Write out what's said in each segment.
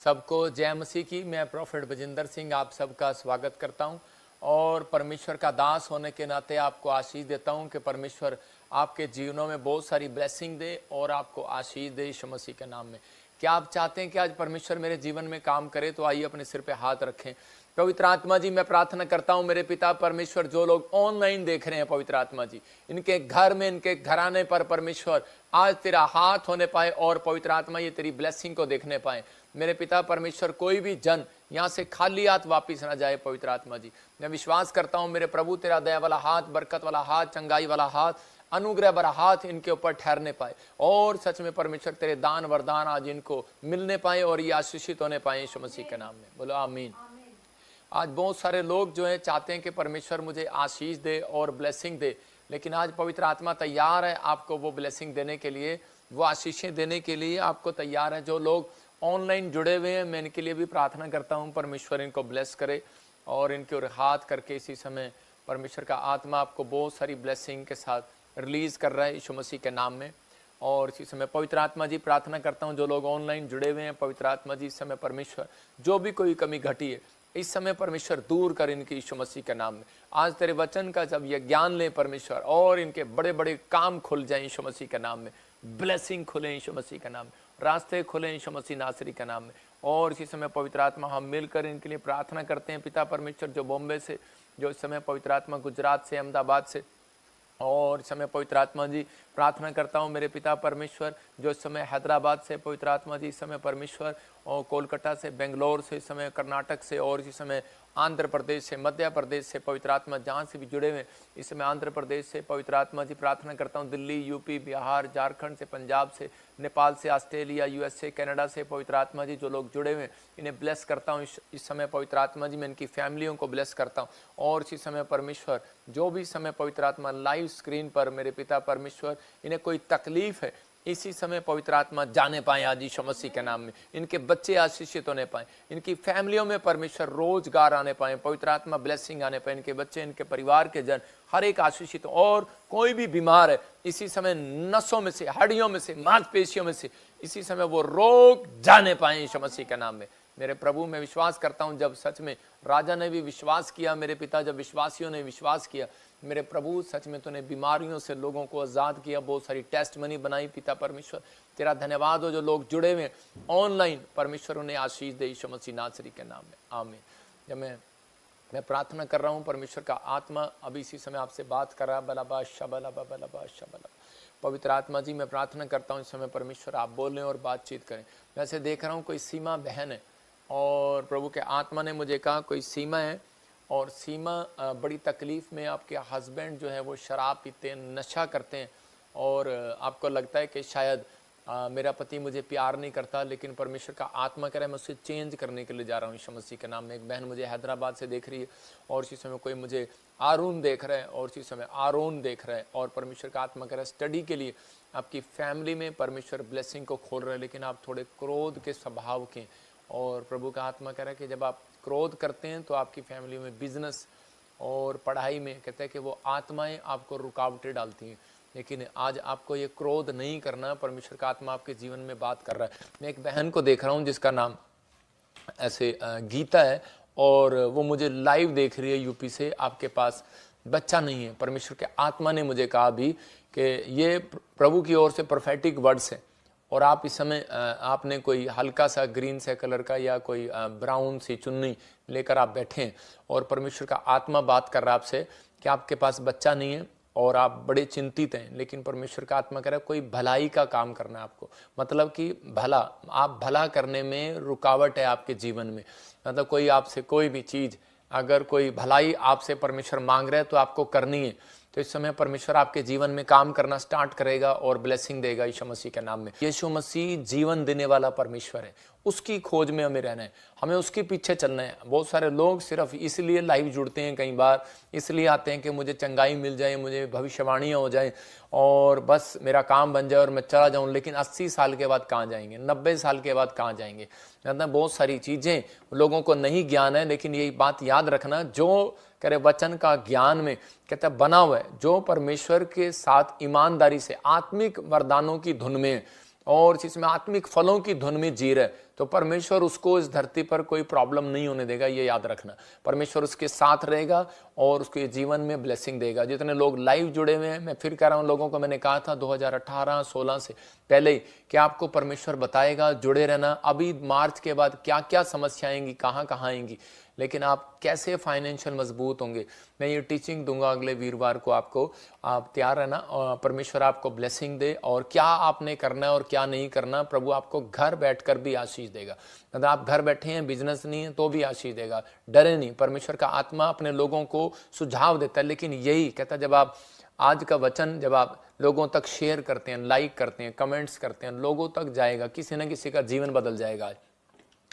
सबको जय मसीह की। मैं प्रोफेट बजिंदर सिंह आप सबका स्वागत करता हूं और परमेश्वर का दास होने के नाते आपको आशीष देता हूं कि परमेश्वर आपके जीवनों में बहुत सारी ब्लेसिंग दे और आपको आशीष दे यीशु मसीह के नाम में। क्या आप चाहते हैं कि आज परमेश्वर मेरे जीवन में काम करे? तो आइए अपने सिर पे हाथ रखें। पवित्र आत्मा जी, मैं प्रार्थना करता हूं मेरे पिता परमेश्वर, जो लोग ऑनलाइन देख रहे हैं पवित्र आत्मा जी, इनके घर में, इनके घराने पर परमेश्वर आज तेरा हाथ होने पाए और पवित्र आत्मा ये तेरी ब्लेसिंग को देखने पाए। मेरे पिता परमेश्वर, कोई भी जन यहाँ से खाली हाथ वापिस ना जाए पवित्र आत्मा जी। मैं विश्वास करता हूँ मेरे प्रभु, तेरा दया वाला हाथ, बरकत वाला हाथ, चंगाई वाला हाथ, अनुग्रह भरा हाथ इनके ऊपर ठहरने पाए और सच में परमेश्वर तेरे दान वरदान आज इनको मिलने पाए और ये आशीषित होने पाए यीशु मसीह के नाम में। बोलो आमीन। आज बहुत सारे लोग जो है चाहते हैं कि परमेश्वर मुझे आशीष दे और ब्लेसिंग दे, लेकिन आज पवित्र आत्मा तैयार है आपको वो ब्लेसिंग देने के लिए, वो आशीषें देने के लिए आपको तैयार है। जो लोग ऑनलाइन जुड़े हुए हैं, मैं इनके लिए भी प्रार्थना करता हूं, परमेश्वर इनको ब्लेस करे और इनके ओर हाथ करके इसी समय परमेश्वर का आत्मा आपको बहुत सारी ब्लेसिंग के साथ रिलीज कर रहा है यीशु मसीह के नाम में। और इसी समय पवित्र आत्मा जी प्रार्थना करता हूं जो लोग ऑनलाइन जुड़े हुए हैं, पवित्र आत्मा जी इस समय परमेश्वर जो भी कोई कमी घटी है इस समय परमेश्वर दूर कर इनकी यीशु मसीह के नाम में। आज तेरे वचन का जब ये ज्ञान ले परमेश्वर और इनके बड़े बड़े काम खुल जाए यीशु मसीह के नाम में, ब्लेसिंग खुले यीशु मसीह के नाम में, रास्ते खुले यीशु मसीह नासरी के नाम में। और इसी समय पवित्र आत्मा हम मिलकर इनके लिए प्रार्थना करते हैं पिता परमेश्वर, जो बॉम्बे से, जो इस समय पवित्र आत्मा गुजरात से, अहमदाबाद से, और इस समय पवित्र आत्मा जी प्रार्थना करता हूँ मेरे पिता परमेश्वर जो इस समय हैदराबाद से, पवित्र आत्मा जी इस समय परमेश्वर, और कोलकाता से, बेंगलोर से, इस समय कर्नाटक से, और इसी समय आंध्र प्रदेश से, मध्य प्रदेश से, पवित्र आत्मा जहाँ से भी जुड़े हुए इस समय आंध्र प्रदेश से पवित्र आत्मा जी प्रार्थना करता हूँ, दिल्ली, यूपी, बिहार, झारखंड से, पंजाब से, नेपाल से, ऑस्ट्रेलिया, यूएसए, कनाडा से पवित्र आत्मा जी जो लोग जुड़े हुए इन्हें ब्लेस करता हूँ इस समय पवित्र आत्मा जी। मैं इनकी फैमिलियों को ब्लेस करता हूँ और इसी समय परमेश्वर जो भी समय पवित्र आत्मा लाइव स्क्रीन पर मेरे पिता परमेश्वर इन्हें कोई तकलीफ है इसी समय पवित्र आत्मा जाने पाए आज यीशु मसीह के नाम में। इनके बच्चे आशीषित होने पाए, इनकी फैमिलियों में परमेश्वर रोजगार आने पाए, पवित्र आत्मा ब्लेसिंग आने पाए, इनके बच्चे, इनके परिवार के जन हर एक आशीषित। और कोई भी बीमार है इसी समय नसों में से, हड्डियों में से, मांसपेशियों में से इसी समय वो रोग जाने पाए यीशु मसीह के नाम में। मेरे प्रभु मैं विश्वास करता हूं जब सच में राजा ने भी विश्वास किया, मेरे पिता जब विश्वासियों ने विश्वास किया, मेरे प्रभु सच में तूने बीमारियों से लोगों को आजाद किया, बहुत सारी टेस्ट मनी बनाई पिता परमेश्वर। तेरा धन्यवाद हो जो लोग जुड़े हुए ऑनलाइन, परमेश्वर उन्हें आशीष दे यीशु मसीह नासरी के नाम में, आमीन। जब मैं प्रार्थना कर रहा हूँ परमेश्वर का आत्मा अभी इसी समय आपसे बात कर रहा है, बलाबा शबलाबा बलाबा शबला। पवित्र आत्मा जी मैं प्रार्थना करता हूँ इस समय परमेश्वर आप बोलें और बातचीत करें। वैसे देख रहा हूँ कोई सीमा बहन है और प्रभु के आत्मा ने मुझे कहा कोई सीमा है और सीमा बड़ी तकलीफ में, आपके हस्बैंड जो है वो शराब पीते हैं, नशा करते हैं और आपको लगता है कि शायद मेरा पति मुझे प्यार नहीं करता, लेकिन परमेश्वर का आत्मा कह रहा है मैं उसे चेंज करने के लिए जा रहा हूँ यीशु मसीह के नाम में। एक बहन मुझे हैदराबाद से देख रही है और इसी समय कोई मुझे आरून देख रहा है और इसी समय आरोन देख रहा है और परमेश्वर का आत्मा कह रहा है स्टडी के लिए आपकी फैमिली में परमेश्वर ब्लेसिंग को खोल रहा है, लेकिन आप थोड़े क्रोध के स्वभाव के। और प्रभु का आत्मा कह रहा है कि जब आप क्रोध करते हैं तो आपकी फैमिली में, बिजनेस और पढ़ाई में कहते हैं कि वो आत्माएं आपको रुकावटें डालती हैं, लेकिन आज आपको ये क्रोध नहीं करना। परमेश्वर का आत्मा आपके जीवन में बात कर रहा है। मैं एक बहन को देख रहा हूँ जिसका नाम ऐसे गीता है और वो मुझे लाइव देख रही है यूपी से। आपके पास बच्चा नहीं है, परमेश्वर के आत्मा ने मुझे कहा अभी कि ये प्रभु की ओर से प्रोफेटिक वर्ड्स है और आप इस समय आपने कोई हल्का सा ग्रीन से कलर का या कोई ब्राउन सी चुन्नी लेकर आप बैठे हैं और परमेश्वर का आत्मा बात कर रहा है आपसे कि आपके पास बच्चा नहीं है और आप बड़े चिंतित हैं, लेकिन परमेश्वर का आत्मा कह रहा है कोई भलाई का काम करना है आपको। मतलब कि भला, आप भला करने में रुकावट है आपके जीवन में। मतलब कोई आपसे कोई भी चीज़, अगर कोई भलाई आपसे परमेश्वर मांग रहा है तो आपको करनी है। तो इस समय परमेश्वर आपके जीवन में काम करना स्टार्ट करेगा और ब्लेसिंग देगा यीशु मसीह के नाम में। यीशु मसीह जीवन देने वाला परमेश्वर है, उसकी खोज में हमें रहना है, हमें उसके पीछे चलना है। बहुत सारे लोग सिर्फ इसलिए लाइव जुड़ते हैं, कई बार इसलिए आते हैं कि मुझे चंगाई मिल जाए, मुझे भविष्यवाणियाँ हो जाए और बस मेरा काम बन जाए और मैं चला जाऊँ। लेकिन 80 साल के बाद कहाँ जाएंगे, 90 साल के बाद कहाँ जाएंगे? मतलब बहुत सारी चीज़ें लोगों को नहीं ज्ञान है, लेकिन यही बात याद रखना, जो कह रहे वचन का ज्ञान में कहता है बना हुआ है, जो परमेश्वर के साथ ईमानदारी से आत्मिक वरदानों की धुन में और इसमें आत्मिक फलों की धुन में जी रहे, तो परमेश्वर उसको इस धरती पर कोई प्रॉब्लम नहीं होने देगा, ये याद रखना। परमेश्वर उसके साथ रहेगा और उसके जीवन में ब्लेसिंग देगा। जितने लोग लाइव जुड़े हुए हैं, मैं फिर कह रहा हूँ, लोगों को मैंने कहा था 2018-16 से पहले ही कि आपको परमेश्वर बताएगा, जुड़े रहना। अभी मार्च के बाद क्या क्या समस्या आएंगी, कहाँ कहाँ आएंगी, लेकिन आप कैसे फाइनेंशियल मजबूत होंगे, मैं ये टीचिंग दूंगा अगले वीरवार को आपको। आप तैयार रहना और परमेश्वर आपको ब्लेसिंग दे, और क्या आपने करना है और क्या नहीं करना, प्रभु आपको घर बैठकर भी आशीष देगा। अगर आप घर बैठे हैं, बिजनेस नहीं है, तो भी आशीष देगा। डरे नहीं, परमेश्वर का आत्मा अपने लोगों को सुझाव देता है, लेकिन यही कहता है, जब आप आज का वचन जब आप लोगों तक शेयर करते हैं, लाइक करते हैं, कमेंट्स करते हैं, लोगों तक जाएगा, किसी न किसी का जीवन बदल जाएगा।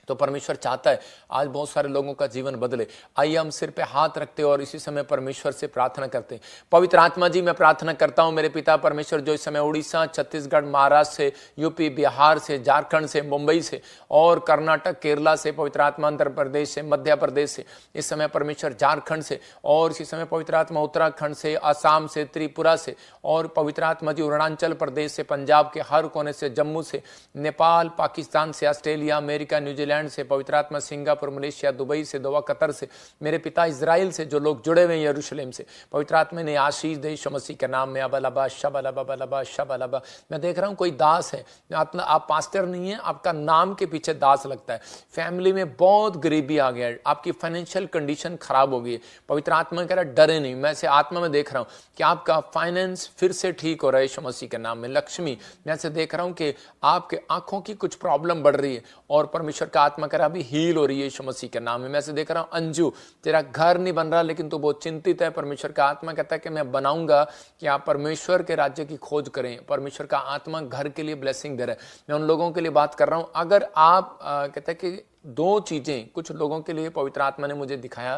तो परमेश्वर चाहता है आज बहुत सारे लोगों का जीवन बदले। आइए हम सिर पे हाथ रखते हैं और इसी समय परमेश्वर से प्रार्थना करते हैं। पवित्र आत्मा जी, मैं प्रार्थना करता हूं मेरे पिता परमेश्वर, जो इस समय उड़ीसा, छत्तीसगढ़, महाराष्ट्र से, यूपी, बिहार से, झारखंड से, मुंबई से और कर्नाटक, केरला से, पवित्र आत्मा आंध्र प्रदेश से, मध्य प्रदेश से, इस समय परमेश्वर झारखंड से, और इसी समय पवित्र आत्मा उत्तराखंड से, असम से, त्रिपुरा से, और पवित्र आत्मा जी अरुणाचल प्रदेश से, पंजाब के हर कोने से, जम्मू से, नेपाल, पाकिस्तान से, ऑस्ट्रेलिया, अमेरिका, न्यूजीलैंड से, पवित्र आत्मा सिंगापुर, मलेशिया, दुबई से, दोहा, कतर से, मेरे पिता इजराइल से, जो लोग जुड़े हुए हैं यरूशलेम से, पवित्र आत्मा ने आशीष दे यीशु मसीह के नाम में। अबलबा शबलबा बलबा शबलबा। मैं देख रहा हूं कोई दास है, आप पास्टर नहीं है, आपका नाम के पीछे दास लगता है। फैमिली में बहुत गरीबी आ गया है, आपकी फाइनेंशियल कंडीशन खराब हो गई है। पवित्र आत्मा कह रहा है डरे नहीं, मैं से आत्मा में देख रहा हूं कि आपका फाइनेंस फिर से ठीक हो रहा है यीशु मसीह के नाम में। लक्ष्मी, मैं से देख रहा हूं कि आपके आंखों की कुछ प्रॉब्लम बढ़ रही है और परमेश्वर का आत्मा कह रहा अभी हील हो रही है यीशु मसीह के नाम में। मैं से देख रहा हूं अंजू, तेरा घर नहीं बन रहा लेकिन तू बहुत चिंतित है। परमेश्वर का आत्मा कहता है कि मैं बनाऊंगा, कि आप परमेश्वर के राज्य की खोज करें। परमेश्वर का आत्मा घर के लिए ब्लेसिंग दे रहा है। मैं उन लोगों के लिए बात कर रहा हूं, अगर आप कहते हैं कि दो चीजें कुछ लोगों के लिए पवित्र आत्मा ने मुझे दिखाया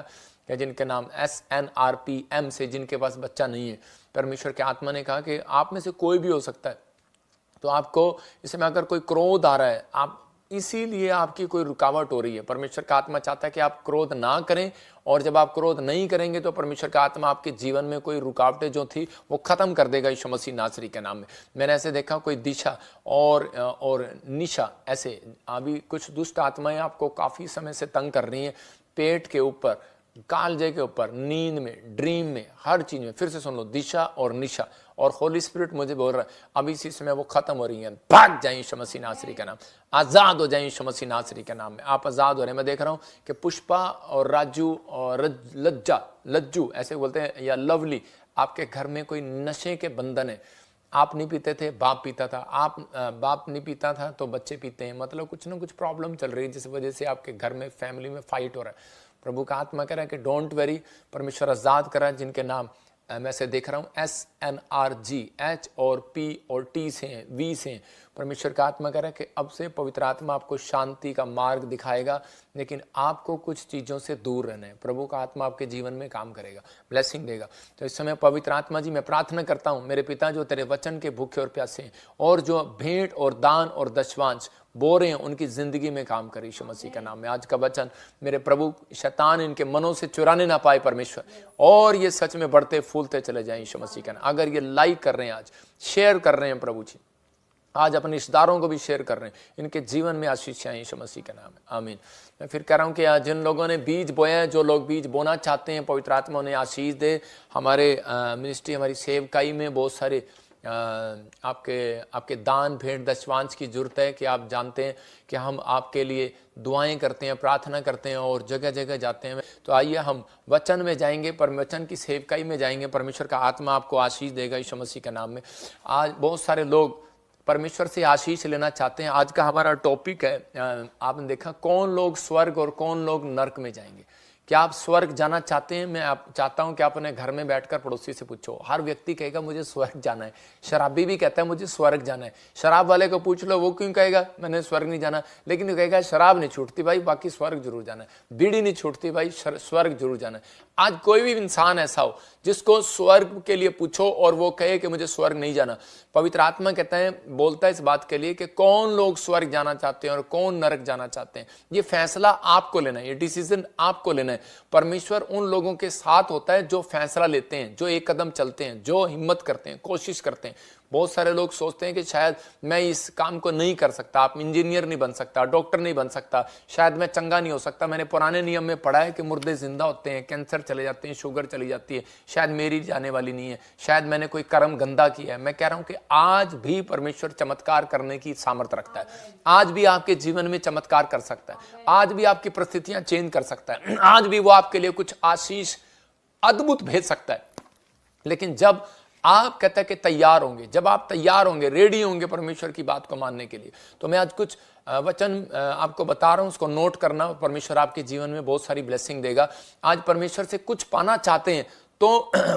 कि जिनके नाम SNRPM से, जिनके पास बच्चा नहीं है, परमेश्वर के आत्मा ने कहा कि आप में से कोई भी हो सकता है। तो आपको इसमें अगर कोई क्रोध आ रहा है, आप इसीलिए आपकी कोई रुकावट हो रही है, परमेश्वर का आत्मा चाहता है कि आप क्रोध ना करें, और जब आप क्रोध नहीं करेंगे तो परमेश्वर का आत्मा आपके जीवन में कोई रुकावटें जो थी वो खत्म कर देगा यीशु मसीह नासरी के नाम में। मैंने ऐसे देखा कोई दिशा और निशा, ऐसे अभी कुछ दुष्ट आत्माएं आपको काफी समय से तंग कर रही हैं, पेट के ऊपर, कालजे के ऊपर, नींद में, ड्रीम में, हर चीज में। फिर से सुन लो, दिशा और निशा, और होली स्पिरिट मुझे बोल रहा है अभी इसी समय वो खत्म हो रही है। भाग जाए यीशु मसीह नासरी का नाम, आजाद हो जाए यीशु मसीह नासरी के नाम में। आप आजाद हो रहे हैं। मैं देख रहा हूं कि पुष्पा और राजू और लज्जू ऐसे बोलते हैं, या लवली, आपके घर में कोई नशे के बंधन है। आप नहीं पीते थे, बाप पीता था, आप बाप नहीं पीता था तो बच्चे पीते हैं, मतलब कुछ ना कुछ प्रॉब्लम चल रही है जिस वजह से आपके घर में, फैमिली में फाइट हो रहा है। प्रभु का आत्मा कह रहा है कि डोंट वेरी, परमेश्वर आजाद कर रहा है। जिनके नाम मैं से देख रहा हूं SNRG, H और P और T से हैं, V से हैं, परमेश्वर का आत्मा कह रहा है कि अब से पवित्र आत्मा आपको शांति का मार्ग दिखाएगा, लेकिन आपको कुछ चीज़ों से दूर रहना है। प्रभु का आत्मा आपके जीवन में काम करेगा, ब्लेसिंग देगा। तो इस समय पवित्र आत्मा जी, मैं प्रार्थना करता हूँ मेरे पिता, जो तेरे वचन के भूखे और प्यासे हैं, और जो भेंट और दान और दशवांश बो रहे हैं, उनकी जिंदगी में काम करे यीशु मसीह का नाम में। आज का वचन मेरे प्रभु, शैतान इनके मनों से चुराने ना पाए परमेश्वर, और ये सच में बढ़ते फूलते चले जाएं यीशु मसीह का नाम। अगर ये लाइक कर रहे हैं, आज शेयर कर रहे हैं प्रभु जी, आज अपने रिश्तेदारों को भी शेयर कर रहे हैं, इनके जीवन में आशीष आए यीशु मसीह का नाम है, आमीन। मैं फिर कह रहा हूँ कि जिन लोगों ने बीज बोया है, जो लोग बीज बोना चाहते हैं, पवित्र आत्मा उन्हें आशीष दे। हमारे मिनिस्ट्री, हमारी सेवकाई में बहुत सारे आपके दान, भेंट, दशवांश की जरूरत है, कि आप जानते हैं कि हम आपके लिए दुआएं करते हैं, प्रार्थना करते हैं और जगह जगह जाते हैं। तो आइए हम वचन में जाएंगे, वचन की सेवकाई में जाएंगे। परमेश्वर का आत्मा आपको आशीष देगा यीशु मसीह के नाम में। आज बहुत सारे लोग परमेश्वर से आशीष लेना चाहते हैं। आज का हमारा टॉपिक है, आपने देखा, कौन लोग स्वर्ग और कौन लोग नरक में जाएंगे। क्या आप स्वर्ग जाना चाहते हैं? मैं चाहता हूं कि आप अपने घर में बैठकर पड़ोसी से पूछो। हर व्यक्ति कहेगा मुझे स्वर्ग जाना है। शराबी भी कहता है मुझे स्वर्ग जाना है। शराब वाले को पूछ लो, वो क्यों कहेगा मैंने स्वर्ग नहीं जाना, लेकिन वो कहेगा शराब नहीं छूटती भाई, बाकी स्वर्ग जरूर जाना है। बीड़ी नहीं छूटती भाई, स्वर्ग जरूर जाना है। आज कोई भी इंसान ऐसा हो जिसको स्वर्ग के लिए पूछो और वो कहे कि मुझे स्वर्ग नहीं जाना, पवित्र आत्मा कहता है, बोलता है इस बात के लिए कि कौन लोग स्वर्ग जाना चाहते हैं और कौन नरक जाना चाहते हैं। ये फैसला आपको लेना है, ये डिसीजन आपको लेना है। परमेश्वर उन लोगों के साथ होता है जो फैसला लेते हैं, जो एक कदम चलते हैं, जो हिम्मत करते हैं, कोशिश करते हैं। बहुत सारे लोग सोचते हैं कि शायद मैं इस काम को नहीं कर सकता, आप इंजीनियर नहीं बन सकता, डॉक्टर नहीं बन सकता, शायद मैं चंगा नहीं हो सकता, मैंने पुराने नियम में पढ़ा है कि मुर्दे जिंदा होते हैं, कैंसर चले जाते हैं, शुगर चली जाती है, शायद मेरी जाने वाली नहीं है, शायद मैंने कोई कर्म गंदा किया है। मैं कह रहा हूं कि आज भी परमेश्वर चमत्कार करने की सामर्थ्य रखता है, आज भी आपके जीवन में चमत्कार कर सकता है, आज भी आपकी परिस्थितियां चेंज कर सकता है, आज भी वो आपके लिए कुछ आशीष अद्भुत भेज सकता है। लेकिन जब आप कहते हैं कि तैयार होंगे, जब आप तैयार होंगे, रेडी होंगे परमेश्वर की बात को मानने के लिए, तो मैं आज कुछ वचन आपको बता रहा हूं, उसको नोट करना। परमेश्वर आपके जीवन में बहुत सारी ब्लेसिंग देगा। आज परमेश्वर से कुछ पाना चाहते हैं तो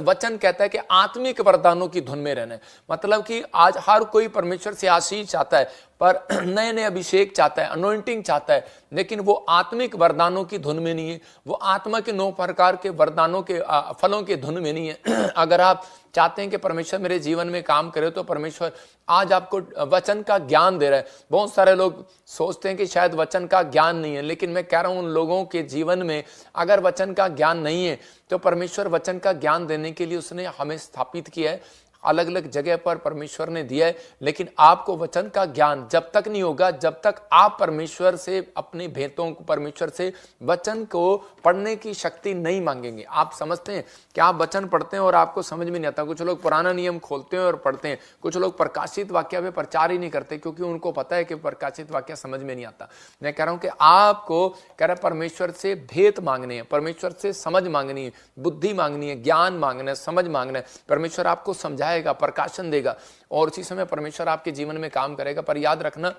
वचन कहता है कि आत्मिक वरदानों की धुन में रहना, मतलब कि आज हर कोई परमेश्वर से आशीष चाहता है, पर नए नए अभिषेक चाहता है, अनॉइंटिंग चाहता है, लेकिन वो आत्मिक वरदानों की धुन में नहीं है, वो आत्मा के 9 प्रकार के वरदानों के फलों के धुन में नहीं है। अगर आप चाहते हैं कि परमेश्वर मेरे जीवन में काम करे, तो परमेश्वर आज आपको वचन का ज्ञान दे रहा है। बहुत सारे लोग सोचते हैं कि शायद वचन का ज्ञान नहीं है, लेकिन मैं कह रहा हूं उन लोगों के जीवन में अगर वचन का ज्ञान नहीं है, तो परमेश्वर वचन का ज्ञान देने के लिए उसने हमें स्थापित किया है, अलग अलग जगह पर परमेश्वर ने दिया है। लेकिन आपको वचन का ज्ञान जब तक नहीं होगा, जब तक आप परमेश्वर से अपने भेदों को, परमेश्वर से वचन को पढ़ने की शक्ति नहीं मांगेंगे। आप समझते हैं कि आप वचन पढ़ते हैं और आपको समझ में नहीं आता। कुछ लोग पुराना नियम खोलते हैं और पढ़ते हैं, कुछ लोग प्रकाशित वाक्य पे प्रचार ही नहीं करते, क्योंकि उनको पता है कि प्रकाशित वाक्य समझ में नहीं आता। मैं कह रहा हूं कि आपको कह रहा परमेश्वर से भेद मांगने हैं, परमेश्वर से समझ मांगनी है, बुद्धि मांगनी है, ज्ञान मांगना है, समझ मांगना है। परमेश्वर आपको समझाएगा, प्रकाशन देगा, और उसी समय परमेश्वर आपके जीवन में काम करेगा। पर याद रखना,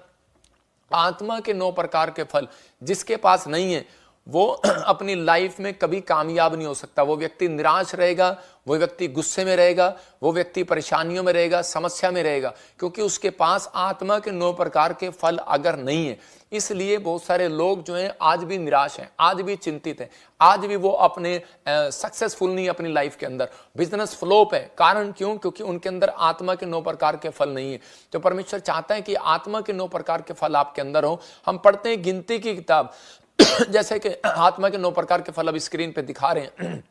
आत्मा के 9 प्रकार के फल जिसके पास नहीं है, वो अपनी लाइफ में कभी कामयाब नहीं हो सकता। वो व्यक्ति निराश रहेगा, वो व्यक्ति गुस्से में रहेगा, वो व्यक्ति परेशानियों में रहेगा, समस्या में रहेगा, क्योंकि उसके पास आत्मा के 9 प्रकार के फल अगर नहीं है। इसलिए बहुत सारे लोग जो हैं आज भी निराश हैं, आज भी चिंतित हैं, आज भी वो अपने सक्सेसफुल नहीं अपनी लाइफ के अंदर, बिजनेस फ्लॉप है। कारण क्यों? क्योंकि उनके अंदर आत्मा के 9 प्रकार के फल नहीं है। तो परमेश्वर चाहता है कि आत्मा के 9 प्रकार के फल आपके अंदर हो। हम पढ़ते हैं गिनती की किताब जैसे कि आत्मा के 9 प्रकार के फल अब स्क्रीन पे दिखा रहे हैं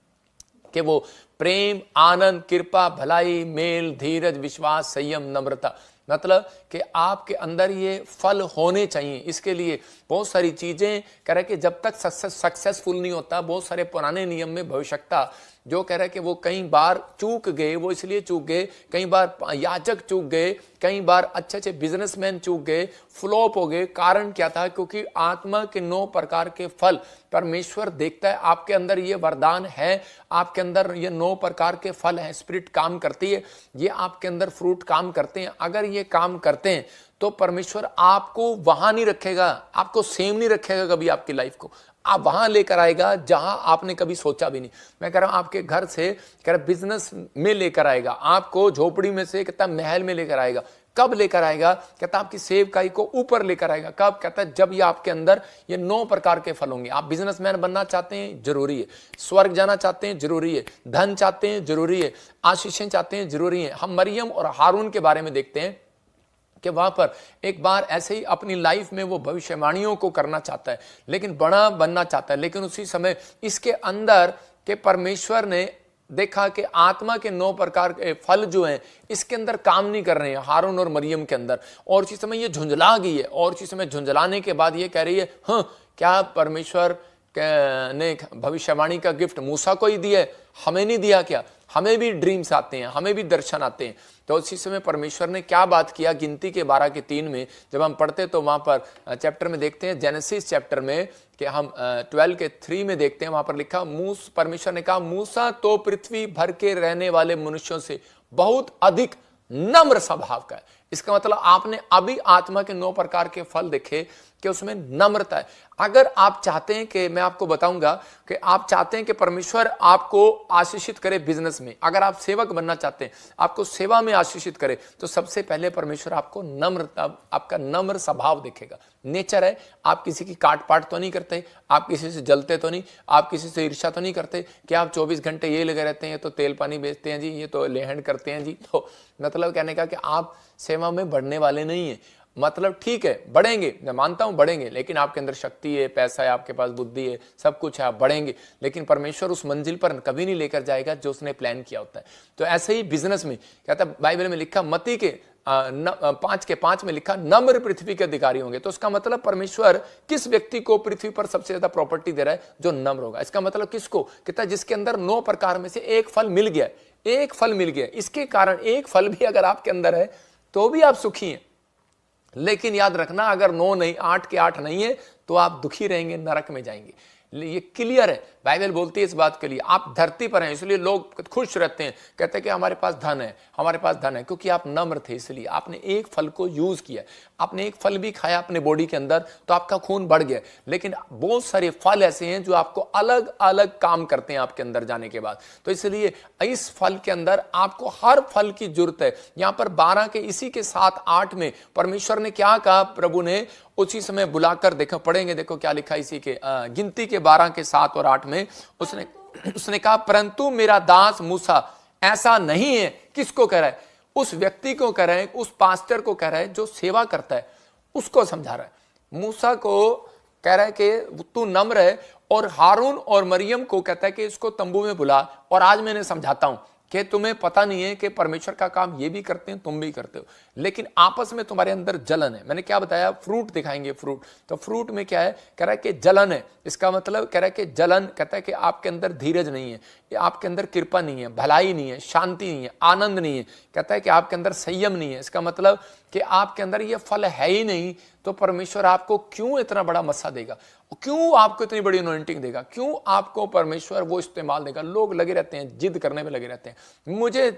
कि वो प्रेम, आनंद, कृपा, भलाई, मेल, धीरज, विश्वास, संयम, नम्रता। मतलब कि आपके अंदर ये फल होने चाहिए। इसके लिए बहुत सारी चीजें कह रहे कि जब तक सक्सेसफुल नहीं होता, बहुत सारे पुराने नियम में भविष्यता जो कह रहा है कि वो कई बार चूक गए, वो इसलिए चूक गए, कई बार याजक चूक गए, कई बार अच्छे अच्छे बिजनेसमैन चूक गए, फ्लॉप हो गए। कारण क्या था? क्योंकि आत्मा के 9 प्रकार के फल परमेश्वर देखता है। आपके अंदर ये वरदान है, आपके अंदर ये 9 प्रकार के फल हैं, स्पिरिट काम करती है, ये आपके अंदर फ्रूट काम करते हैं। अगर ये काम करते हैं तो परमेश्वर आपको वहां नहीं रखेगा, आपको सेम नहीं रखेगा कभी आपकी लाइफ को, आप वहां लेकर आएगा जहां आपने कभी सोचा भी नहीं। मैं कह रहा हूं आपके घर से कह रहा बिजनेस में लेकर आएगा, आपको झोपड़ी में से कहता महल में लेकर आएगा। कब लेकर आएगा? कहता आपकी सेवकाई को ऊपर लेकर आएगा। कब? कहता है जब ये आपके अंदर ये 9 प्रकार के फल होंगे। आप बिजनेसमैन बनना चाहते हैं, जरूरी है। स्वर्ग जाना चाहते हैं, जरूरी है। धन चाहते हैं, जरूरी है। आशीषें चाहते हैं, जरूरी है। हम मरियम और हारून के बारे में देखते हैं कि वहां पर एक बार ऐसे ही अपनी लाइफ में वो भविष्यवाणियों को करना चाहता है, लेकिन बड़ा बनना चाहता है, लेकिन उसी समय इसके अंदर के परमेश्वर ने देखा कि आत्मा के 9 प्रकार के फल जो हैं इसके अंदर काम नहीं कर रहे हैं हारून और मरियम के अंदर। और उसी समय ये झुंझला गई है, और उसी समय झुंझलाने के बाद ये कह रही है, हाँ क्या परमेश्वर ने भविष्यवाणी का गिफ्ट मूसा को ही दिया है, हमें नहीं दिया क्या? हमें भी ड्रीम्स आते हैं, हमें भी दर्शन आते हैं। तो उसी समय परमेश्वर ने क्या बात किया? गिनती के 12 के 3 में जब हम पढ़ते तो वहां पर चैप्टर में देखते हैं, जेनेसिस चैप्टर में कि हम 12 के 3 में देखते हैं, वहां पर लिखा परमेश्वर ने कहा मूसा तो पृथ्वी भर के रहने वाले मनुष्यों से बहुत अधिक नम्र स्वभाव का है। इसका मतलब आपने अभी आत्मा के 9 प्रकार के फल देखे कि उसमें नम्रता है। अगर आप चाहते हैं कि मैं आपको बताऊंगा कि आप चाहते हैं कि परमेश्वर आपको आशीषित करे बिजनेस में, अगर आप सेवक बनना चाहते हैं, आपको सेवा में आशीषित करे, तो सबसे पहले परमेश्वर आपको नम्रता, आपका नम्र स्वभाव देखेगा। नेचर है, आप किसी की काट पाट तो नहीं करते, आप किसी से जलते तो नहीं, आप किसी से ईर्ष्या तो नहीं करते कि आप 24 घंटे ये लगे रहते हैं, तो तेल पानी बेचते हैं जी, ये तो लेहन करते हैं जी। तो मतलब कहने का कि आप सेवा में बढ़ने वाले नहीं है। मतलब ठीक है, बढ़ेंगे, मैं मानता हूं बढ़ेंगे, लेकिन आपके अंदर शक्ति है, पैसा है, आपके पास बुद्धि है, सब कुछ है, आप बढ़ेंगे, लेकिन परमेश्वर उस मंजिल पर कभी नहीं लेकर जाएगा जो उसने प्लान किया होता है। तो ऐसे ही बिजनेस में कहता है, बाइबल में लिखा मत्ती के 5:5 में लिखा नम्र पृथ्वी के अधिकारी होंगे। तो उसका मतलब परमेश्वर किस व्यक्ति को पृथ्वी पर सबसे ज्यादा प्रॉपर्टी दे रहा है? जो नम्र होगा। इसका मतलब किसको? कहता है जिसके अंदर 9 प्रकार में से एक फल मिल गया, एक फल मिल गया। इसके कारण एक फल भी अगर आपके अंदर है तो भी आप सुखी हैं, लेकिन याद रखना अगर 9 नहीं, 8 के 8 नहीं है तो आप दुखी रहेंगे, नरक में जाएंगे। ये क्लियर है, बाइबल बोलती है इस बात के लिए। आप धरती पर हैं इसलिए लोग खुश रहते हैं, कहते हैं कि हमारे पास धन है, हमारे पास धन है, क्योंकि आप नम्र थे, इसलिए आपने एक फल को यूज किया। आपने एक फल भी खाया अपने बॉडी के अंदर तो आपका खून बढ़ गया, लेकिन बहुत सारे फल ऐसे हैं जो आपको अलग अलग काम करते हैं आपके अंदर जाने के बाद। तो इसलिए इस फल के अंदर आपको हर फल की जरूरत है। यहां पर 12 के इसी के 7-8 में परमेश्वर ने क्या कहा? प्रभु ने उसी समय बुलाकर, देखो पढ़ेंगे, देखो क्या लिखा इसी के गिनती के 12 के 7 और 8 में। उसने कहा परंतु मेरा दास मूसा ऐसा नहीं है। किसको कह रहा है? उस व्यक्ति को कह रहा है, उस पास्टर को कह रहा है जो सेवा करता है, उसको समझा रहा है। मूसा को कह रहा है कि तू नम्र है, और हारून और मरियम को कहता है कि इसको तंबू में बुला, और आज मैंने समझाता हूं कि तुम्हें पता नहीं है कि परमेश्वर का काम ये भी करते हैं, तुम भी करते हो, लेकिन आपस में तुम्हारे अंदर जलन है। मैंने क्या बताया? फ्रूट दिखाएंगे, फ्रूट। तो फ्रूट में क्या है? कह रहा है कि जलन है। इसका मतलब कह रहा है कि जलन, कहता है कि आपके अंदर धीरज नहीं है, आपके अंदर कृपा नहीं है, भलाई नहीं है, शांति नहीं है, आनंद नहीं है, कहता है कि आपके अंदर संयम नहीं है। इसका मतलब कि आपके अंदर ये फल है ही नहीं, तो परमेश्वर आपको क्यों इतना बड़ा मस्सा देगा? क्यों आपको इतनी बड़ी अनॉइंटिंग देगा? क्यों आपको परमेश्वर वो इस्तेमाल देगा? लोग लगे रहते हैं, जिद करने में लगे रहते हैं। मुझे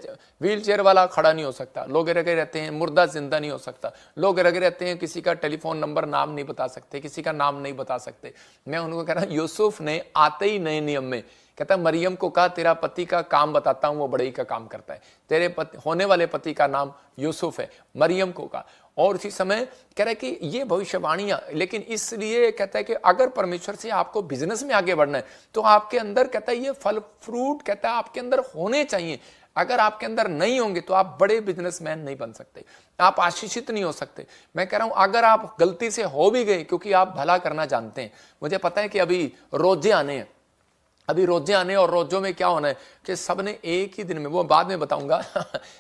व्हील चेयर वाला खड़ा नहीं हो सकता, लोग लगे रहते हैं, मुर्दा जिंदा नहीं हो सकता, लोग लगे रहते हैं, किसी का टेलीफोन नंबर नाम नहीं बता सकते, किसी का नाम नहीं बता सकते। मैं उनको कह रहा हूं, यूसुफ ने आते ही नए नियम में कहता है मरियम को कहा तेरा पति का काम बताता हूं, वो बड़ई का काम करता है। तेरे पति, होने वाले पति का नाम यूसुफ है, मरियम को कहा। और उसी समय कह रहा है कि ये भविष्यवाणियां, लेकिन इसलिए कहता है कि अगर परमेश्वर से आपको बिजनेस में आगे बढ़ना है तो आपके अंदर कहता है ये फल फ्रूट कहता है आपके अंदर होने चाहिए। अगर आपके अंदर नहीं होंगे तो आप बड़े बिजनेसमैन नहीं बन सकते, आप आशीषित नहीं हो सकते। मैं कह रहा हूं अगर आप गलती से हो भी गए, क्योंकि आप भला करना जानते हैं। मुझे पता है कि अभी रोजे आने हैं, अभी रोजे आने, और रोजों में क्या होना है कि सबने एक ही दिन में, वो बाद में बताऊंगा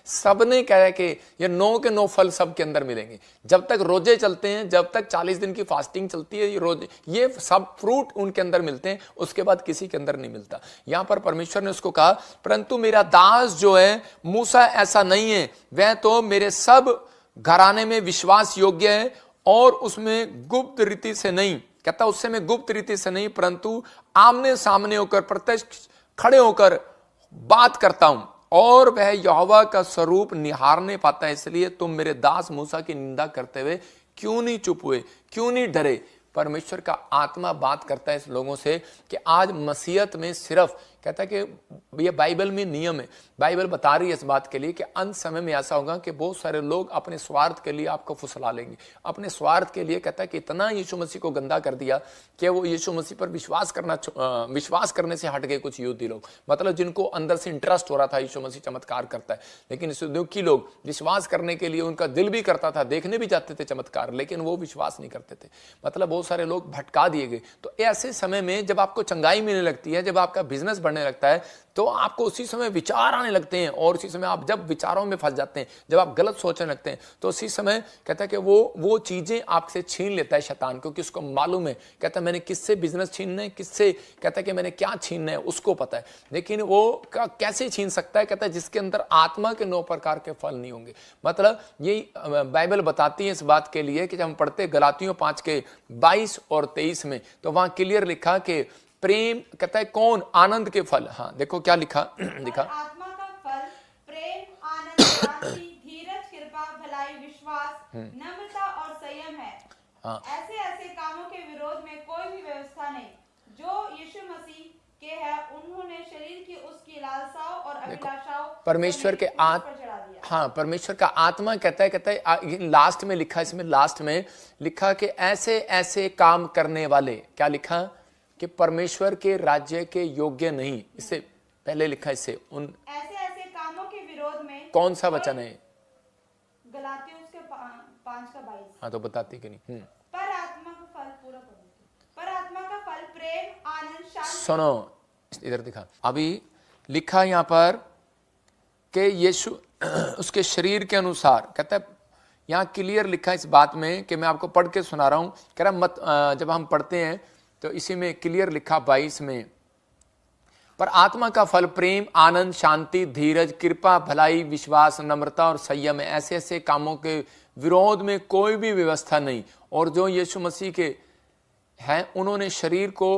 सबने कह रहा है कि ये 9 के 9 फल सबके अंदर मिलेंगे। जब तक रोजे चलते हैं, जब तक 40 दिन की फास्टिंग चलती है, ये रोजे, ये सब फ्रूट उनके अंदर मिलते हैं, उसके बाद किसी के अंदर नहीं मिलता। यहां पर परमेश्वर ने उसको कहा परंतु मेरा दास जो है मूसा ऐसा नहीं है, वह तो मेरे सब घराने में विश्वास योग्य है, और उसमें गुप्त रीति से नहीं, कहता उससे मैं गुप्त रीति से नहीं परंतु आमने सामने होकर, प्रत्यक्ष खड़े होकर बात करता हूं, और वह यहोवा का स्वरूप निहारने पाता है। इसलिए तुम मेरे दास मूसा की निंदा करते हुए क्यों नहीं चुप हुए, क्यों नहीं डरे? परमेश्वर का आत्मा बात करता है इस लोगों से कि आज मसीहत में सिर्फ कहता है कि ये बाइबल में नियम है, बाइबल बता रही है इस बात के लिए कि अंत समय में ऐसा होगा कि बहुत सारे लोग अपने स्वार्थ के लिए आपको फुसला लेंगे, अपने स्वार्थ के लिए। कहता है कि इतना यीशु मसीह को गंदा कर दिया कि वो यीशु मसीह पर विश्वास करने से हट गए कुछ यहूदी लोग, मतलब जिनको अंदर से इंटरेस्ट हो रहा था यीशु मसीह चमत्कार करता है, लेकिन सदूकी लोग विश्वास करने के लिए उनका दिल भी करता था, देखने भी जाते थे चमत्कार, लेकिन वो विश्वास नहीं करते थे। मतलब बहुत सारे लोग भटका दिए गए। तो ऐसे समय में जब आपको चंगाई मिलने लगती है, जब आपका बिजनेस बढ़ने लगता है, तो आपको उसी समय विचार आने लगते हैं, और उसी समय आप जब विचारों में फंस जाते हैं, जब आप गलत सोचने लगते हैं, तो उसी समय कहता है कि वो चीजें आपसे छीन लेता है शैतान, क्योंकि उसको मालूम है, कहता है मैंने किससे बिजनेस छीनना है, किससे, कहता है कि मैंने क्या छीनना है, उसको पता है। लेकिन वो कैसे छीन सकता है? कहता है जिसके अंदर आत्मा के 9 प्रकार के फल नहीं होंगे। मतलब यही बाइबल बताती है इस बात के लिए कि जब हम पढ़ते गलातियों 5 के 22 और 23 में, तो वहां क्लियर लिखा कि प्रेम, कहता है कौन? आनंद के फल। हाँ देखो क्या लिखा लिखा, आत्मा का फल प्रेम, आनंद, शांति, धीरज, कृपा, भलाई, विश्वास, नम्रता और संयम है। हाँ। ऐसे ऐसे कामों के विरोध में कोई भी व्यवस्था नहीं। जो यीशु मसीह के है, उन्होंने शरीर की उसकी लालसाओं और अभिलाषाओं परमेश्वर के हाँ परमेश्वर का आत्मा कहता है लास्ट में लिखा, इसमें लास्ट में लिखा कि ऐसे ऐसे काम करने वाले, क्या लिखा? कि परमेश्वर के राज्य के योग्य नहीं। इससे पहले लिखा इससे उन ऐसे ऐसे कामों के विरोध में, कौन सा वचन है? गलातियों 5 का 22। हाँ तो बताती कि नहीं। पर आत्मा का फल पूरा करो। पर आत्मा का फल प्रेम, आनंद, शांति। सुनो, इधर दिखा, अभी लिखा यहाँ पर कि यीशु उसके शरीर के अनुसार, कहता है यहाँ क्लियर लिखा इस बात में कि मैं आपको पढ़ के सुना रहा हूँ, कह रहा मत जब हम पढ़ते हैं तो इसी में क्लियर लिखा 22 में, पर आत्मा का फल प्रेम, आनंद, शांति, धीरज, कृपा, भलाई, विश्वास, नम्रता और संयम है। ऐसे ऐसे कामों के विरोध में कोई भी व्यवस्था नहीं। और जो यीशु मसीह के हैं उन्होंने शरीर को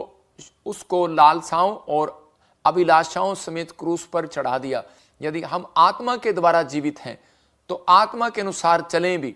उसको लालसाओं और अभिलाषाओं समेत क्रूस पर चढ़ा दिया। यदि हम आत्मा के द्वारा जीवित हैं तो आत्मा के अनुसार चलें भी।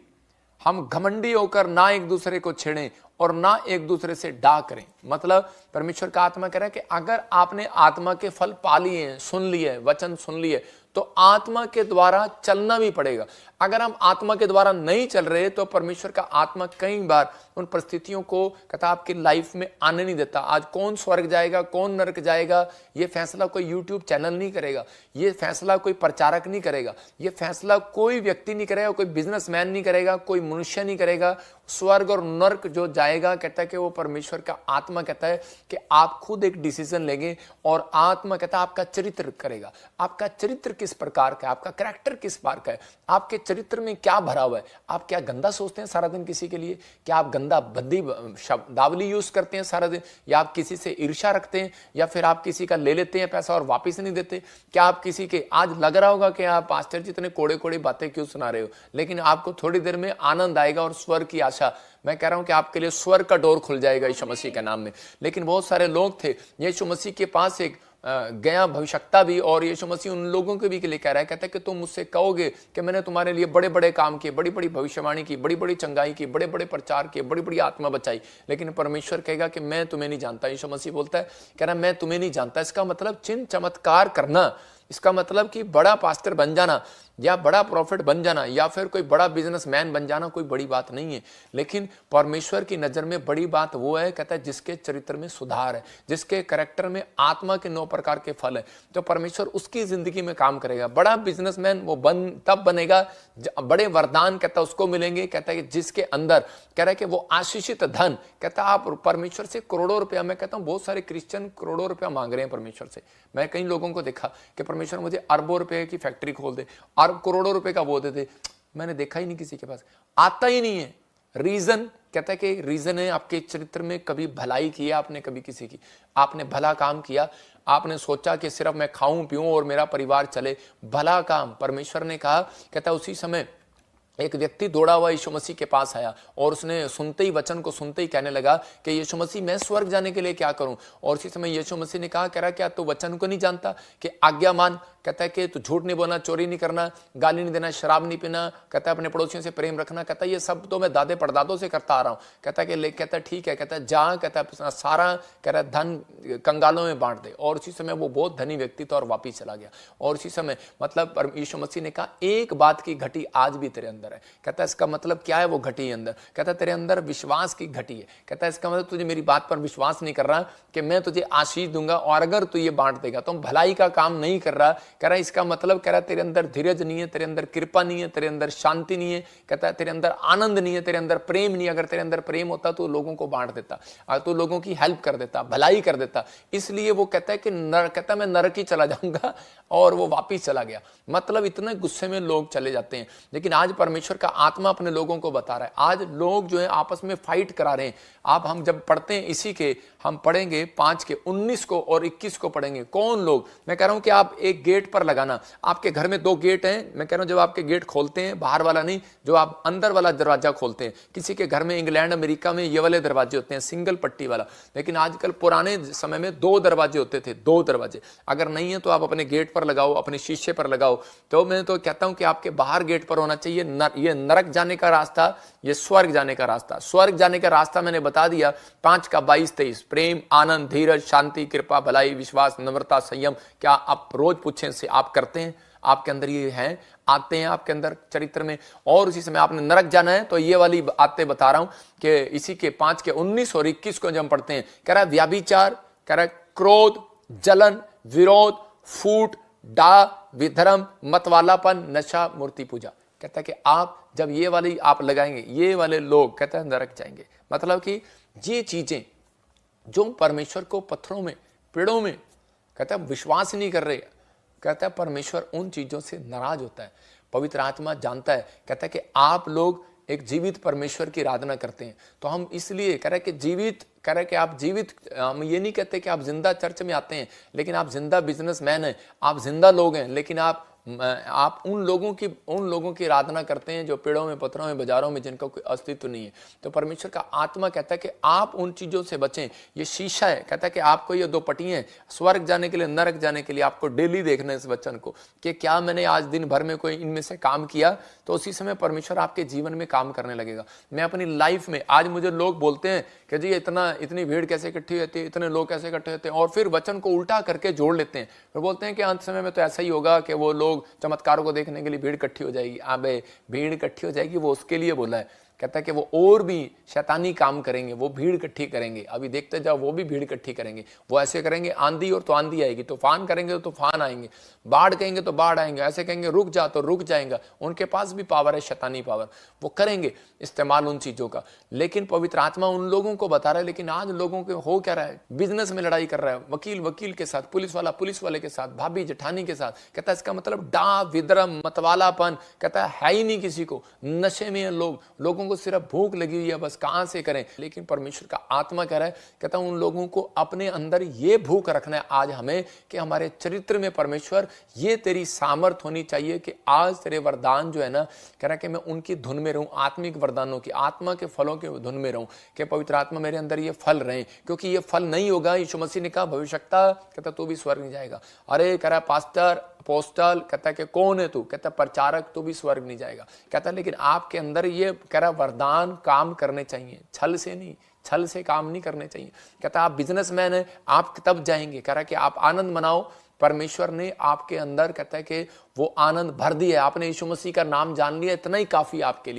हम घमंडी होकर ना एक दूसरे को छेड़ें और ना एक दूसरे से डा करें। मतलब परमेश्वर का आत्मा कह रहा है कि अगर आपने आत्मा के फल पा लिए हैं, सुन लिए, वचन सुन लिए, तो आत्मा के द्वारा चलना भी पड़ेगा। अगर हम आत्मा के द्वारा नहीं चल रहे तो परमेश्वर का आत्मा कई बार उन परिस्थितियों को कहता आपकी लाइफ में आने नहीं देता। आज कौन स्वर्ग जाएगा, कौन नरक जाएगा, ये फैसला कोई यूट्यूब चैनल नहीं करेगा, ये फैसला कोई प्रचारक नहीं करेगा, ये फैसला कोई व्यक्ति नहीं करेगा, कोई बिजनेसमैन नहीं करेगा, कोई मनुष्य नहीं करेगा। स्वर्ग और नरक जो जाएगा कहता है कि वो परमेश्वर का आत्मा कहता है कि आप खुद एक डिसीजन लेंगे और आत्मा कहता है आपका चरित्र करेगा। आपका चरित्र किस प्रकार का है, आपका कैरेक्टर किस प्रकार का है, आपके चरित्र में क्या भरा हुआ है। आप क्या गंदा सोचते हैं सारा दिन किसी के लिए, क्या आप गंदा बद्दी शब्दावली यूज करते हैं सारा दिन, या आप किसी से ईर्ष्या रखते हैं, या फिर आप किसी का ले लेते हैं पैसा और वापस नहीं देते। क्या आप किसी के, आज लग रहा होगा कि आप पास्टर जी इतने कोड़े कोड़े बातें क्यों सुना रहे हो, लेकिन आपको थोड़ी देर में आनंद आएगा और स्वर्ग की आशा। मैं कह रहा हूं कि आपके लिए स्वर्ग का डोर खुल जाएगा यीशु मसीह के नाम में। लेकिन बहुत सारे लोग थे, यीशु मसीह के पास एक गया भविष्यता भी, और यीशु मसीह उन लोगों के भी के लिए कह रहा है, कहता है कि तुम मुझसे कहोगे कि मैंने तुम्हारे लिए बड़े बड़े काम किए, बड़ी बड़ी भविष्यवाणी की, बड़ी बड़ी चंगाई की, बड़े बड़े प्रचार किए, बड़ी बड़ी आत्मा बचाई, लेकिन परमेश्वर कहेगा कि मैं तुम्हें नहीं जानता। यीशु मसीह बोलता है, कह रहा मैं तुम्हें नहीं जानता। इसका मतलब चिन्ह चमत्कार करना, इसका मतलब कि बड़ा पास्टर बन जाना या बड़ा प्रॉफिट बन जाना या फिर कोई बड़ा बिजनेसमैन बन जाना कोई बड़ी बात नहीं है। लेकिन परमेश्वर की नजर में बड़ी बात वो है, कहता है जिसके चरित्र में सुधार है, जिसके कैरेक्टर में आत्मा के 9 प्रकार के फल है, तो परमेश्वर उसकी जिंदगी में काम करेगा। बड़ा बिजनेसमैन वो तब बनेगा, बड़े वरदान कहता है उसको मिलेंगे, कहता है कि जिसके अंदर कह रहा है कि वो आशीषित धन, कहता है आप परमेश्वर से करोड़ों रुपया, मैं कहता हूँ बहुत सारे क्रिश्चियन करोड़ों रुपया मांग रहे हैं परमेश्वर से। मैं कई लोगों को देखा कि परमेश्वर मुझे अरबों रुपए की फैक्ट्री खोल दे, अरब करोड़ों रुपए का वो दे दे, मैंने देखा ही नहीं किसी के पास, आता ही नहीं है। रीजन कहता है कि रीजन है आपके चरित्र में कभी भलाई की है आपने, कभी किसी की आपने भला काम किया, आपने सोचा कि सिर्फ मैं खाऊं पीऊं और मेरा परिवार चले, भला काम। परमेश्वर ने कहा, कहता है उसी समय एक व्यक्ति दौड़ा हुआ यीशु मसीह के पास आया और उसने सुनते ही, वचन को सुनते ही कहने लगा कि यीशु मसीह मैं स्वर्ग जाने के लिए क्या करूं। और उसी समय यीशु मसीह ने कहा, कह रहा क्या तू वचन को नहीं जानता कि आज्ञा मान, कहता है कि तू झूठ नहीं बोलना, चोरी नहीं करना, गाली नहीं देना, शराब नहीं पीना, कहता है अपने पड़ोसियों से प्रेम रखना, कहता है ये सब तो मैं दादे परदादों से करता आ रहा हूँ। कहता है कि कहता है ठीक है, कहता है जा, कहता है सारा कह रहा है धन कंगालों में बांट दे। और उसी समय वो बहुत धनी व्यक्ति था और वापिस चला गया। और उसी समय मतलब यीशु मसीह ने कहा एक बात की घटी आज भी तेरे अंदर है। कहता है इसका मतलब क्या है वो घटी अंदर, कहता है तेरे अंदर विश्वास की घटी है। कहता है इसका मतलब तुझे मेरी बात पर विश्वास नहीं कर रहा कि मैं तुझे आशीष दूंगा और अगर तू ये बांट देगा तो भलाई का काम नहीं कर रहा। कह रहा है इसका मतलब, कह रहा है तेरे अंदर धीरज नहीं है, तेरे अंदर कृपा नहीं है, तेरे अंदर शांति नहीं है, कहता है तेरे अंदर आनंद नहीं है, तेरे अंदर प्रेम नहीं है। अगर तेरे अंदर प्रेम होता तो लोगों को बांट देता, तो लोगों की हेल्प कर देता, भलाई कर देता। इसलिए वो कहता है कि कहता है मैं नरक ही चला जाऊंगा, और वो वापिस चला गया। मतलब इतने गुस्से में लोग चले जाते हैं। लेकिन आज परमेश्वर का आत्मा अपने लोगों को बता रहा है, आज लोग जो है आपस में फाइट करा रहे हैं। आप हम जब पढ़ते हैं इसी के, हम पढ़ेंगे 5 के 19 को और 21 को पढ़ेंगे। कौन लोग, मैं कह रहा हूं कि आप एक गेट पर लगाना, आपके घर में 2 गेट हैं। मैं कह रहा हूं जब आपके गेट खोलते हैं, बाहर वाला नहीं, जो आप अंदर वाला दरवाजा खोलते हैं। किसी के घर में इंग्लैंड अमेरिका में ये वाले दरवाजे होते हैं, सिंगल पट्टी वाला। लेकिन आजकल पुराने समय में 2 दरवाजे होते थे, 2 दरवाजे। अगर नहीं है तो आप अपने गेट पर लगाओ, अपने शीशे पर लगाओ। तो मैं तो कहता हूं कि आपके बाहर गेट पर होना चाहिए ये नरक जाने का रास्ता, ये स्वर्ग जाने का रास्ता। स्वर्ग जाने का रास्ता मैंने बता दिया 5 का 22-23, प्रेम, आनंद, धीरज, शांति, कृपा, भलाई, विश्वास, नम्रता, संयम। क्या आप रोज पूछें से आप करते हैं? आपके अंदर ये हैं, आते हैं आपके अंदर चरित्र में। और उसी समय आपने नरक जाना है तो ये वाली आते बता रहा हूं कि इसी के 5 के 19 और 21 को जब हम पढ़ते हैं, कह रहा है व्याभिचार, कह रहा है क्रोध, जलन, विरोध, फूट, डा, विधर्म, मतवालापन, नशा, मूर्ति पूजा। कहता है कि आप जब ये वाली आप लगाएंगे, ये वाले लोग कहता है नरक जाएंगे। मतलब कि ये चीजें जो परमेश्वर को पत्थरों में, पेड़ों में कहता है विश्वास नहीं कर रहे, कहता है परमेश्वर उन चीजों से नाराज होता है। पवित्र आत्मा जानता है, कहता है कि आप लोग एक जीवित परमेश्वर की आराधना करते हैं, तो हम इसलिए कह रहे कि जीवित, कह रहे कि आप जीवित, हम ये नहीं कहते कि आप जिंदा चर्च में आते हैं लेकिन आप जिंदा बिजनेसमैन हैं, आप जिंदा लोग हैं, लेकिन आप उन लोगों की आराधना करते हैं जो पेड़ों में, पत्थरों में, बाजारों में, जिनका कोई अस्तित्व नहीं है। तो परमेश्वर का आत्मा कहता है कि आप उन चीजों से बचें। ये शीशा है, कहता है कि आपको ये दो पट्टियां हैं, स्वर्ग जाने के लिए, नरक जाने के लिए। आपको डेली देखना है इस वचन को कि क्या मैंने आज दिन भर में कोई इनमें से काम किया, तो उसी समय परमेश्वर आपके जीवन में काम करने लगेगा। मैं अपनी लाइफ में, आज मुझे लोग बोलते हैं कि जी इतनी भीड़ कैसे इकट्ठी होती है, इतने लोग कैसे इकट्ठे होते हैं, और फिर वचन को उल्टा करके जोड़ लेते हैं। फिर बोलते हैं कि अंत समय में तो ऐसा ही होगा कि वो लोग चमत्कारों को देखने के लिए भीड़ इकट्ठी हो जाएगी। अबे भीड़ इकट्ठी हो जाएगी, वो उसके लिए बोला है। कहता है कि वो और भी शैतानी काम करेंगे, वो भीड़ इकट्ठी करेंगे। अभी देखते जाओ, वो भी भीड़ इकट्ठी करेंगे। वो ऐसे करेंगे, आंधी और तो आंधी आएगी, तूफान करेंगे तो तूफान आएंगे, बाढ़ कहेंगे तो बाढ़ आएंगे, ऐसे कहेंगे रुक जा तो रुक जाएगा। उनके पास भी पावर है, शैतानी पावर, वो करेंगे इस्तेमाल उन चीजों का। लेकिन पवित्र आत्मा उन लोगों को बता रहा है, लेकिन आज लोगों के हो क्या रहा है, बिजनेस में लड़ाई कर रहा है, वकील के साथ, पुलिस वाले के साथ, भाभी जेठानी के साथ। कहता है इसका मतलब डा विद्रम मतवालापन, कहता है ही नहीं किसी को, नशे में लोगों को सिर्फ भूख लगी हुई है, बस कहां से करें। लेकिन परमेश्वर का आत्मा कह रहा है, कहता हूं उन लोगों को अपने अंदर ये भूख रखना है आज हमें कि हमारे चरित्र में परमेश्वर, ये तेरी सामर्थ होनी चाहिए कि आज तेरे वरदान जो है ना, कह रहा है कि मैं उनकी धुन में रहूं, आत्मिक वरदानों की, आत्मा के फलों के धुन में रहूं, कि पवित्र आत्मा मेरे अंदर ये फल रहे, क्योंकि ये फल नहीं होगा। यीशु मसीह ने कहा भविष्यता, कहता तू भी स्वर्ग नहीं जाएगा। अरे कह रहा पास्टर, अपोस्टल, कहता है कि कौन है तू, कहता प्रचारक, तू भी स्वर्ग नहीं जाएगा। कहता लेकिन आपके अंदर ये कह रहा वरदान काम करने चाहिए, छल से नहीं, छल से काम नहीं करने चाहिए। कहता आप बिजनेसमैन है, आप तब जाएंगे। कह रहा कि आप आनंद मनाओ, परमेश्वर ने आपके अंदर कहता है कि वो आनंद भर दिया है। आपने यीशु मसीह का नाम जान लिया, इतना ही काफी आपके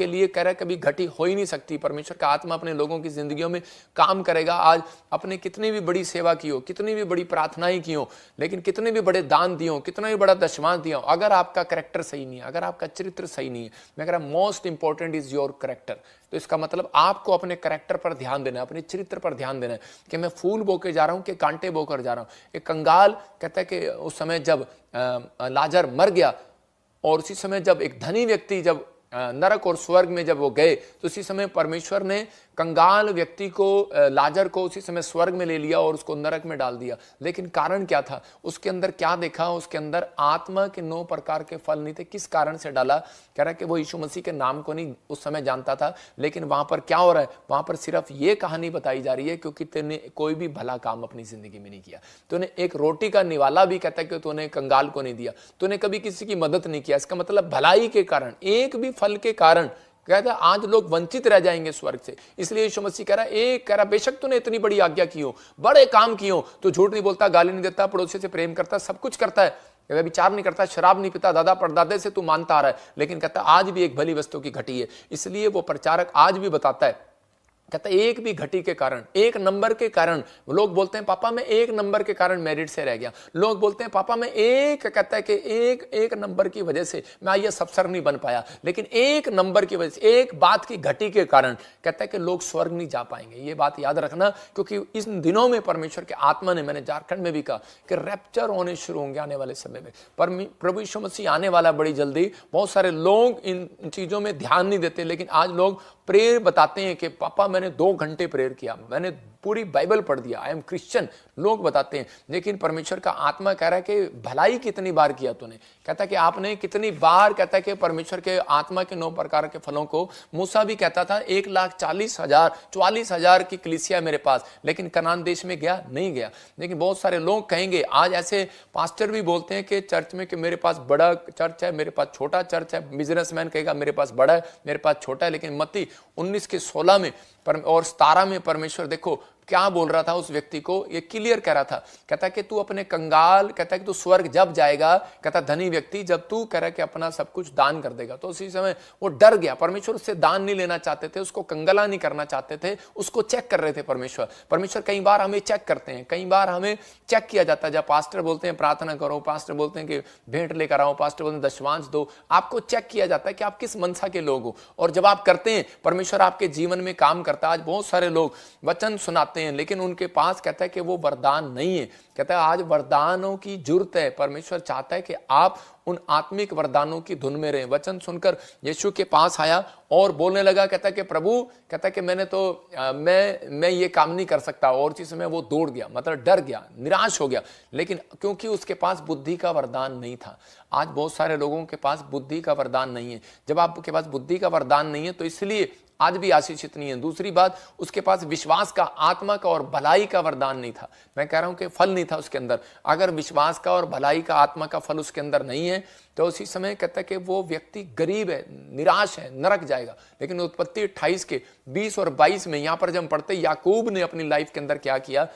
लिए कह रहा है कभी घटी हो ही नहीं सकती। परमेश्वर का आत्मा अपने लोगों की जिंदगियों में काम करेगा। आज अपने कितनी भी बड़ी सेवा की हो, कितनी भी बड़ी प्रार्थनाएं की हो, लेकिन कितने भी बड़े दान दिए हो, कितना भी बड़ा दशमांश दिया हो, अगर आपका कैरेक्टर सही नहीं है, अगर आपका चरित्र सही नहीं है, मैं कह रहा most important is your character. तो इसका मतलब आपको अपने कैरेक्टर पर ध्यान देना है, अपने चरित्र पर ध्यान देना है कि मैं फूल बो के जा रहा हूं कि कांटे बोकर जा रहा हूं। एक कंगाल कहता है कि उस समय जब लाजर मर गया, और उसी समय जब एक धनी व्यक्ति जब नरक और स्वर्ग में जब वो गए, तो उसी समय परमेश्वर ने कंगाल व्यक्ति को, लाजर को उसी समय स्वर्ग में ले लिया और उसको नरक में डाल दिया। लेकिन कारण क्या था, उसके अंदर क्या देखा, उसके अंदर आत्मा के 9 प्रकार के फल नहीं थे। किस कारण से डाला, कह रहा है कि वो यीशु मसीह के नाम को नहीं उस समय जानता था। लेकिन वहां पर क्या हो रहा है, वहां पर सिर्फ ये कहानी बताई जा रही है क्योंकि तूने कोई भी भला काम अपनी जिंदगी में नहीं किया। तूने एक रोटी का निवाला भी कहता है कि तूने कंगाल को नहीं दिया, तूने कभी किसी की मदद नहीं किया। इसका मतलब भलाई के कारण, एक भी फल के कारण कहता है आज लोग वंचित रह जाएंगे स्वर्ग से। इसलिए यीशु मसीह कह रहा है बेशक तूने इतनी बड़ी आज्ञा की हो, बड़े काम किए हो, तो झूठ नहीं बोलता, गाली नहीं देता, पड़ोसी से प्रेम करता, सब कुछ करता है, विचार नहीं करता, शराब नहीं पीता, दादा परदादे से तू मानता आ रहा है, लेकिन कहता आज भी एक भली वस्तु की घटी है। इसलिए वो प्रचारक आज भी बताता है, कहता एक भी घटी के कारण, एक नंबर के कारण, लोग बोलते हैं पापा मैं एक नंबर के कारण मेरिट से रह गया, लोग बोलते हैं पापा मैं कहता है कि एक नंबर की वजह से मैं आईएएस अफसर नहीं बन पाया, लेकिन एक नंबर की वजह से, एक बात की घटी के कारण कहता है कि लोग स्वर्ग नहीं जा पाएंगे। ये बात याद रखना, क्योंकि इस दिनों में परमेश्वर के आत्मा ने, मैंने झारखंड में भी कहा कि रैप्चर होने शुरू होंगे आने वाले समय में। प्रभु यीशु मसीह आने वाला बड़ी जल्दी। बहुत सारे लोग इन चीजों में ध्यान नहीं देते, लेकिन आज लोग प्रेयर बताते हैं कि पापा मैंने 2 घंटे प्रेयर किया, मैंने पूरी बाइबल पढ़ दिया, आई एम क्रिश्चियन, लोग बताते हैं। लेकिन परमेश्वर का आत्मा कह रहा है कि भलाई कितनी बार किया तूने, कहता है कि आपने कितनी बार, कहता है कि परमेश्वर के आत्मा के 9 प्रकार के फलों को, मूसा भी कहता था 1,40,000 की कलीसिया मेरे पास, लेकिन कनान देश में गया नहीं गया। लेकिन बहुत सारे लोग कहेंगे, आज ऐसे पास्टर भी बोलते हैं कि चर्च में कि मेरे पास बड़ा चर्च है, मेरे पास छोटा चर्च है। बिजनेसमैन कहेगा मेरे पास बड़ा है, मेरे पास छोटा है। लेकिन मत्ती 19 के 16 में और 17 में परमेश्वर देखो क्या बोल रहा था उस व्यक्ति को, ये क्लियर कह रहा था। कहता कि तू अपने कंगाल, कहता कि तू स्वर्ग जब जाएगा, कहता धनी व्यक्ति, जब तू कह रहा कि अपना सब कुछ दान कर देगा। तो उसी समय वो डर गया। परमेश्वर उससे दान नहीं लेना चाहते थे, उसको कंगला नहीं करना चाहते थे, उसको चेक कर रहे थे परमेश्वर कई बार हमें चेक करते हैं, कई बार हमें चेक किया जाता है। जब पास्टर बोलते हैं प्रार्थना करो, पास्टर बोलते हैं कि भेंट लेकर आओ, पास्टर बोलते हैं दशमांश दो, आपको चेक किया जाता है कि आप किस मनसा के लोग हो। और जब आप करते हैं, परमेश्वर आपके जीवन में काम करता है। आज बहुत सारे लोग वचन सुनाते हैं, लेकिन उनके पास कहता है कि वो वरदान नहीं है। कहता है आज वरदानों की जरूरत है। परमेश्वर चाहता है कि आप उन आत्मिक वरदानों की धुन में रहें। वचन सुनकर यीशु के पास आया और बोलने लगा, कहता कि प्रभु, कहता कि मैं ये काम नहीं कर सकता। और इसी समय वो दौड़ गया, मतलब डर गया, निराश हो गया, लेकिन क्योंकि उसके पास बुद्धि का वरदान नहीं था। आज बहुत सारे लोगों के पास बुद्धि का वरदान नहीं है। जब आपके पास बुद्धि का वरदान नहीं है तो इसलिए आज भी आशीषित नहीं है। दूसरी बात, उसके पास विश्वास का, आत्मा का और भलाई का वरदान नहीं था। मैं कह रहा हूं कि फल नहीं था उसके अंदर। अगर विश्वास का और भलाई का, आत्मा का फल उसके अंदर नहीं है तो उसी समय कहता है कि वो व्यक्ति गरीब है, निराश है, नरक जाएगा। लेकिन उत्पत्ति 28 के 20 और 22 में यहां पर जब हम पढ़ते, याकूब ने अपनी लाइफ के अंदर क्या किया।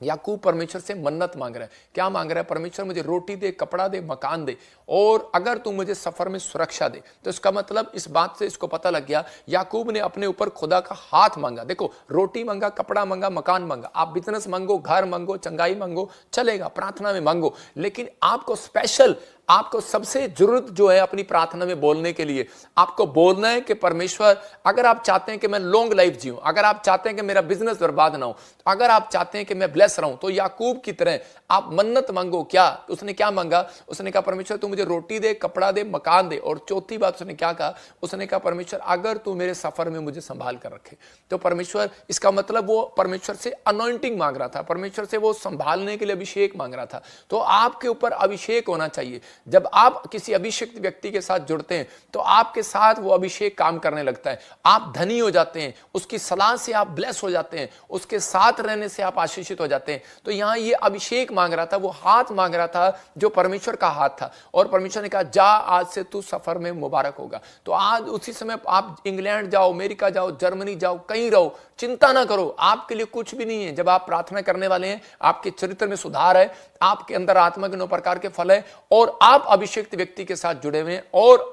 याकूब परमेश्वर से मन्नत मांग रहा है। क्या मांग रहा है? परमेश्वर मुझे रोटी दे, कपड़ा दे, मकान दे, और अगर तू मुझे सफर में सुरक्षा दे। तो इसका मतलब इस बात से इसको पता लग गया, याकूब ने अपने ऊपर खुदा का हाथ मांगा। देखो, रोटी मांगा, कपड़ा मांगा, मकान मांगा। आप बिजनेस मांगो, घर मांगो, चंगाई मांगो, चलेगा, प्रार्थना में मांगो, लेकिन आपको स्पेशल, आपको सबसे जरूरत जो है अपनी प्रार्थना में बोलने के लिए, आपको बोलना है कि परमेश्वर, अगर आप चाहते हैं कि मैं लॉन्ग लाइफ जीऊं, अगर आप चाहते हैं कि मेरा बिजनेस बर्बाद ना हो, अगर आप चाहते हैं कि मैं ब्लेस रहूं, तो याकूब की तरह आप मन्नत मांगो। क्या उसने क्या मांगा? उसने कहा परमेश्वर तू मुझे रोटी दे, कपड़ा दे, मकान दे, और चौथी बात उसने क्या कहा? उसने कहा परमेश्वर अगर तू मेरे सफर में मुझे संभाल कर रखे। तो परमेश्वर, इसका मतलब वो परमेश्वर से अनॉइंटिंग मांग रहा था, परमेश्वर से वो संभालने के लिए अभिषेक मांग रहा था। तो आपके ऊपर अभिषेक होना चाहिए। जब आप किसी अभिषिक्त व्यक्ति के साथ जुड़ते हैं तो आपके साथ वो अभिषेक काम करने लगता है। आप धनी हो जाते हैं, उसकी सलाह से आप ब्लेस हो जाते हैं, उसके साथ रहने से आप आशीषित हो जाते हैं। तो यहां ये अभिषेक मांग रहा था, वो हाथ मांग रहा था जो परमेश्वर का हाथ था। और परमेश्वर ने कहा जा, आज से तू सफर में मुबारक होगा। तो आज उसी समय आप इंग्लैंड जाओ, अमेरिका जाओ, जर्मनी जाओ, कहीं रहो, चिंता ना करो, आपके लिए कुछ भी नहीं है। जब आप प्रार्थना करने वाले हैं, आपके चरित्र में सुधार है, आपके अंदर आत्मा के 9 प्रकार के फल है, और आप अभिषिक्त व्यक्ति के साथ जुड़े हुए हैं, और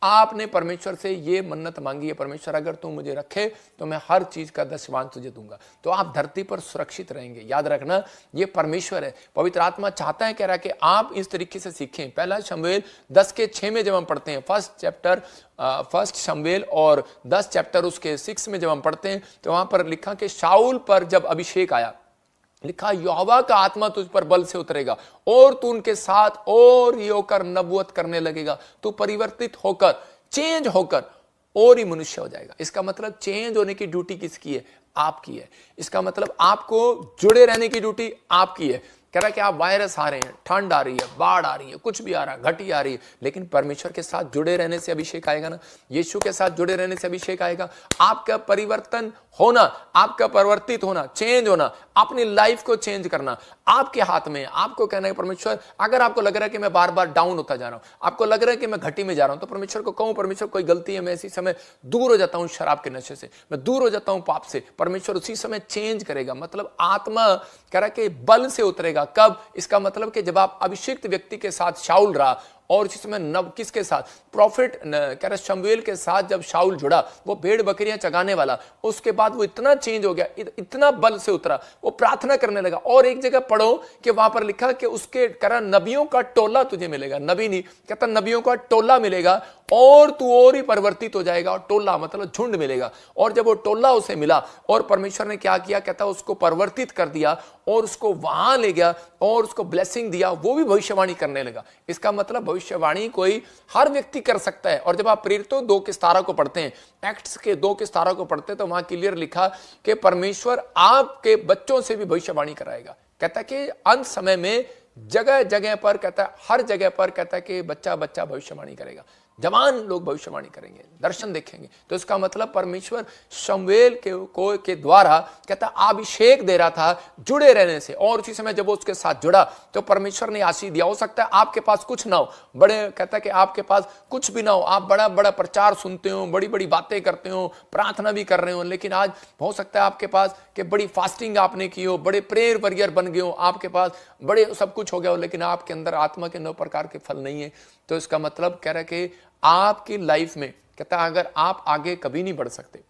आपने परमेश्वर से ये मन्नत मांगी है, परमेश्वर अगर तू मुझे रखे तो मैं हर चीज का दशमांश तुझे दूंगा। तो आप धरती पर सुरक्षित रहेंगे। याद रखना, ये परमेश्वर है। पवित्र आत्मा चाहता है, कह रहा है कि आप इस तरीके से सीखें। पहला शमूएल 10 के 6 में जब हम पढ़ते हैं, फर्स्ट शमूएल और 10 चैप्टर उसके 6 में जब हम पढ़ते हैं, तो वहां पर लिखा कि शाऊल पर जब अभिषेक आया, लिखा यहोवा का आत्मा तुझ पर बल से उतरेगा और तू उनके साथ और ये होकर नबूवत करने लगेगा। तू परिवर्तित होकर, चेंज होकर और ही मनुष्य हो जाएगा। इसका मतलब चेंज होने की ड्यूटी किसकी है? आपकी है। इसका मतलब आपको जुड़े रहने की ड्यूटी आपकी है। कह रहा है कि आप वायरस आ रहे हैं, ठंड आ रही है, बाढ़ आ रही है, कुछ भी आ रहा है, घटी आ रही है, लेकिन परमेश्वर के साथ जुड़े रहने से अभिषेक आएगा ना। यीशु के साथ जुड़े रहने से अभिषेक आएगा। आपका परिवर्तन होना, आपका परिवर्तित होना, चेंज होना, अपनी लाइफ को चेंज करना आपके हाथ में है। आपको कहना है परमेश्वर, अगर आपको लग रहा है कि मैं बार बार डाउन होता जा रहा हूं, आपको लग रहा है कि मैं घटी में जा रहा हूं, तो परमेश्वर को कहूं परमेश्वर कोई गलती है, मैं इसी समय दूर हो जाता हूं शराब के नशे से, मैं दूर हो जाता हूं पाप से। परमेश्वर उसी समय चेंज करेगा। मतलब आत्मा कह रहा है कि बल से उतरेगा। कब? इसका मतलब कि जब आप अभिषिक्त व्यक्ति के साथ शाऊल रहा, और इसी समय नब किसके साथ? प्रॉफिट कह रहे शमूएल के साथ जब शाऊल जुड़ा, वो भेड़ बकरियां चगाने वाला, उसके बाद वो इतना चेंज हो गया, इतना बल से उतरा, वो प्रार्थना करने लगा। और एक जगह पढ़ो कि वहां पर लिखा कि उसके कह नबियों का टोला तुझे मिलेगा। नबी नहीं कहता, नबियों का टोला मिलेगा और तू और ही परिवर्तित हो जाएगा। और टोला मतलब झुंड मिलेगा। और जब वो टोला उसे मिला और परमेश्वर ने क्या किया? कहता उसको परिवर्तित कर दिया और उसको वहां ले गया और उसको ब्लेसिंग दिया, वो भी भविष्यवाणी करने लगा। इसका मतलब भविष्यवाणी कोई हर व्यक्ति कर सकता है। और जब आप प्रेरितों 2 के 17 को पढ़ते हैं, एक्ट्स के 2 के 17 को पढ़ते हैं, तो वहां क्लियर लिखा कि परमेश्वर आपके बच्चों से भी भविष्यवाणी कराएगा। कहता है कि अंत समय में जगह जगह पर, कहता है हर जगह पर, कहता है कि बच्चा बच्चा भविष्यवाणी करेगा। जवान लोग भविष्यवाणी करेंगे, दर्शन देखेंगे। तो इसका मतलब परमेश्वर शमूएल के द्वारा कहता अभिषेक दे रहा था जुड़े रहने से, और उसी समय जब वो उसके साथ जुड़ा तो परमेश्वर ने आशीष दिया। हो सकता है आपके पास कुछ ना हो, बड़े कहता है कि आपके पास कुछ भी ना हो, आप बड़ा बड़ा प्रचार सुनते हो, बड़ी बड़ी बातें करते हो, प्रार्थना भी कर रहे हो, लेकिन आज हो सकता है आपके पास कि बड़ी फास्टिंग आपने की हो, बड़े प्रेयर वॉरियर बन गए हो, आपके पास बड़े सब कुछ हो गया हो, लेकिन आपके अंदर आत्मा के 9 प्रकार के फल नहीं है। तो इसका मतलब कह रहा है कि आपकी लाइफ में कहता है अगर आप आगे कभी नहीं बढ़ सकते,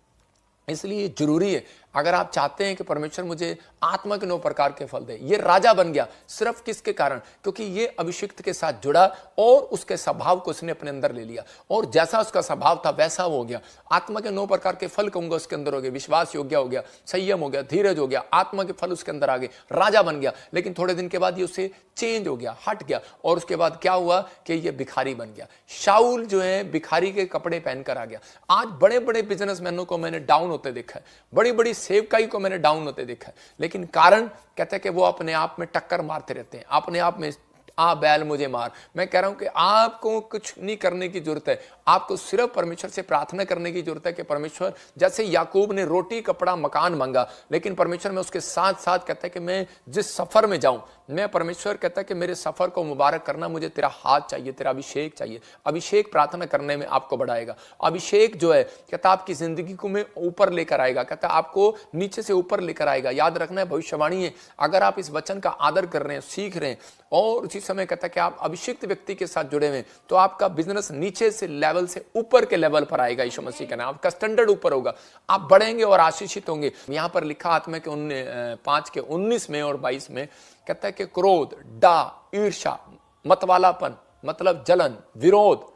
इसलिए जरूरी है अगर आप चाहते हैं कि परमेश्वर मुझे आत्मा के 9 प्रकार के फल दे। ये राजा बन गया सिर्फ किसके कारण? क्योंकि ये अभिषिक्त के साथ जुड़ा और उसके स्वभाव को उसने अपने अंदर ले लिया, और जैसा उसका स्वभाव था वैसा वो हो गया। आत्मा के 9 प्रकार के फल कहूंगा उसके अंदर हो गए, विश्वास योग्य हो गया, संयम हो गया, धीरज हो गया, आत्मा के फल उसके अंदर आ गए, राजा बन गया। लेकिन थोड़े दिन के बाद ये उससे चेंज हो गया, हट गया, और उसके बाद क्या हुआ कि ये भिखारी बन गया। शाऊल जो है भिखारी के कपड़े पहनकर आ गया। आज बड़े बड़े बिजनेसमैनों को मैंने डाउन होते देखा है, बड़ी बड़ी सेवकाई को मैंने डाउन होते देखा है, लेकिन कारण कहते हैं कि वो अपने आप में टक्कर मारते रहते हैं, अपने आप में बैल मुझे मार। मैं कह रहा हूं कि आपको कुछ नहीं करने की जरूरत है, आपको सिर्फ परमेश्वर से प्रार्थना करने की जरूरत है कि परमेश्वर, जैसे याकूब ने रोटी कपड़ा मकान मांगा, लेकिन परमेश्वर में उसके साथ साथ कहता है कि मैं जिस सफर में जाऊं, मैं परमेश्वर कहता है कि मेरे सफर को मुबारक करना, मुझे तेरा हाथ चाहिए, तेरा अभिषेक चाहिए। अभिषेक प्रार्थना करने में आपको बढ़ाएगा। अभिषेक जो है कहता आपकी जिंदगी को में ऊपर लेकर आएगा, कहता आपको नीचे से ऊपर लेकर आएगा। याद रखना है, भविष्यवाणी है, अगर आप इस वचन का आदर कर रहे हैं, सीख रहे हैं, और उसी समय कहता है कि आप अभिषिक्त व्यक्ति के साथ जुड़े हुए, तो आपका बिजनेस नीचे से लेवल से ऊपर के लेवल पर आएगा। यीशु मसीह का नाम, आपका स्टैंडर्ड ऊपर होगा, आप बढ़ेंगे और आशीषित होंगे। यहां पर लिखा आत्मा के 5 के 19 में और 22 में कहता है कि क्रोध, डा, ईर्ष्या, मतवालापन मतलब जलन, विरोध,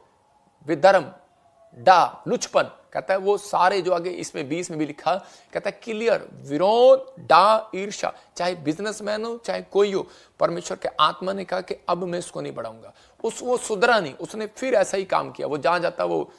विधर्म, डा, लुचपन, कहता है वो सारे जो आगे इसमें 20 में भी लिखा, कहता है क्लियर, विरोध, डा, ईर्ष्या, चाहे बिजनेसमैन हो चाहे कोई हो, परमेश्वर के आत्मा ने कहा कि अब मैं इसको नहीं बढ़ाऊंगा। वो सुधरा नहीं, उसने फिर ऐसा ही काम किया। वो जहां जाता, वो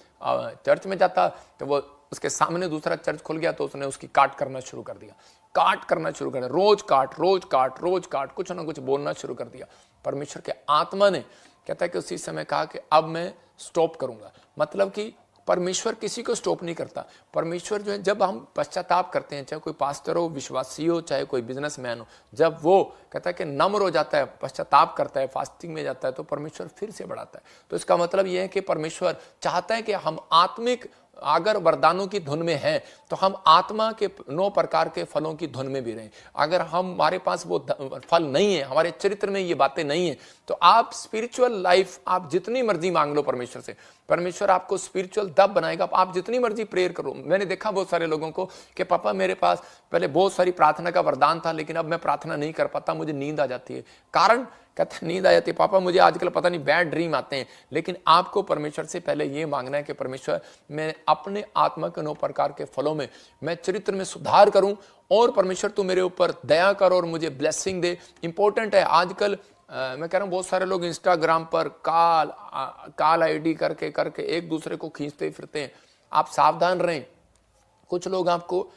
चर्च में जाता तो वो उसके सामने दूसरा चर्च खुल गया तो उसने उसकी काट करना शुरू कर दिया, काट करना शुरू कर दिया, रोज काट रोज काट रोज काट, कुछ ना कुछ बोलना शुरू कर दिया। परमेश्वर के आत्मा ने कहता है कि उसी समय कहा कि अब मैं स्टॉप करूंगा। मतलब कि परमेश्वर किसी को स्टॉप नहीं करता। परमेश्वर जो है, जब हम पश्चाताप करते हैं, चाहे कोई पास्टर हो, विश्वासी हो, चाहे कोई बिजनेसमैन हो, जब वो कहता है कि नम्र हो जाता है, पश्चाताप करता है, फास्टिंग में जाता है, तो परमेश्वर फिर से बढ़ाता है। तो इसका मतलब ये है कि परमेश्वर चाहता है कि हम आत्मिक अगर वरदानों की धुन में हैं तो हम आत्मा के 9 प्रकार के फलों की धुन में भी रहें। अगर हमारे पास वो फल नहीं है, हमारे चरित्र में ये बातें नहीं है, तो आप स्पिरिचुअल लाइफ आप जितनी मर्जी मांग लो परमेश्वर से, परमेश्वर आपको स्पिरिचुअल दब बनाएगा। आप जितनी मर्जी प्रेयर करो। मैंने देखा बहुत सारे लोगों को कि पापा मेरे पास पहले बहुत सारी प्रार्थना का वरदान था, लेकिन अब मैं प्रार्थना नहीं कर पाता, मुझे नींद आ जाती है। कारण कहते नींद आ जाती है, पापा मुझे आजकल पता नहीं बैड ड्रीम आते हैं। लेकिन आपको परमेश्वर से पहले ये मांगना है कि परमेश्वर मैं अपने आत्मा के 9 प्रकार के फलों में मैं चरित्र में सुधार करूं, और परमेश्वर तू मेरे ऊपर दया कर और मुझे ब्लेसिंग दे। इंपॉर्टेंट है आजकल मैं कह रहा हूँ बहुत सारे लोग इंस्टाग्राम पर काल आईडी करके एक दूसरे को खींचते फिरते हैं। आप सावधान रहें। कुछ लोग आपको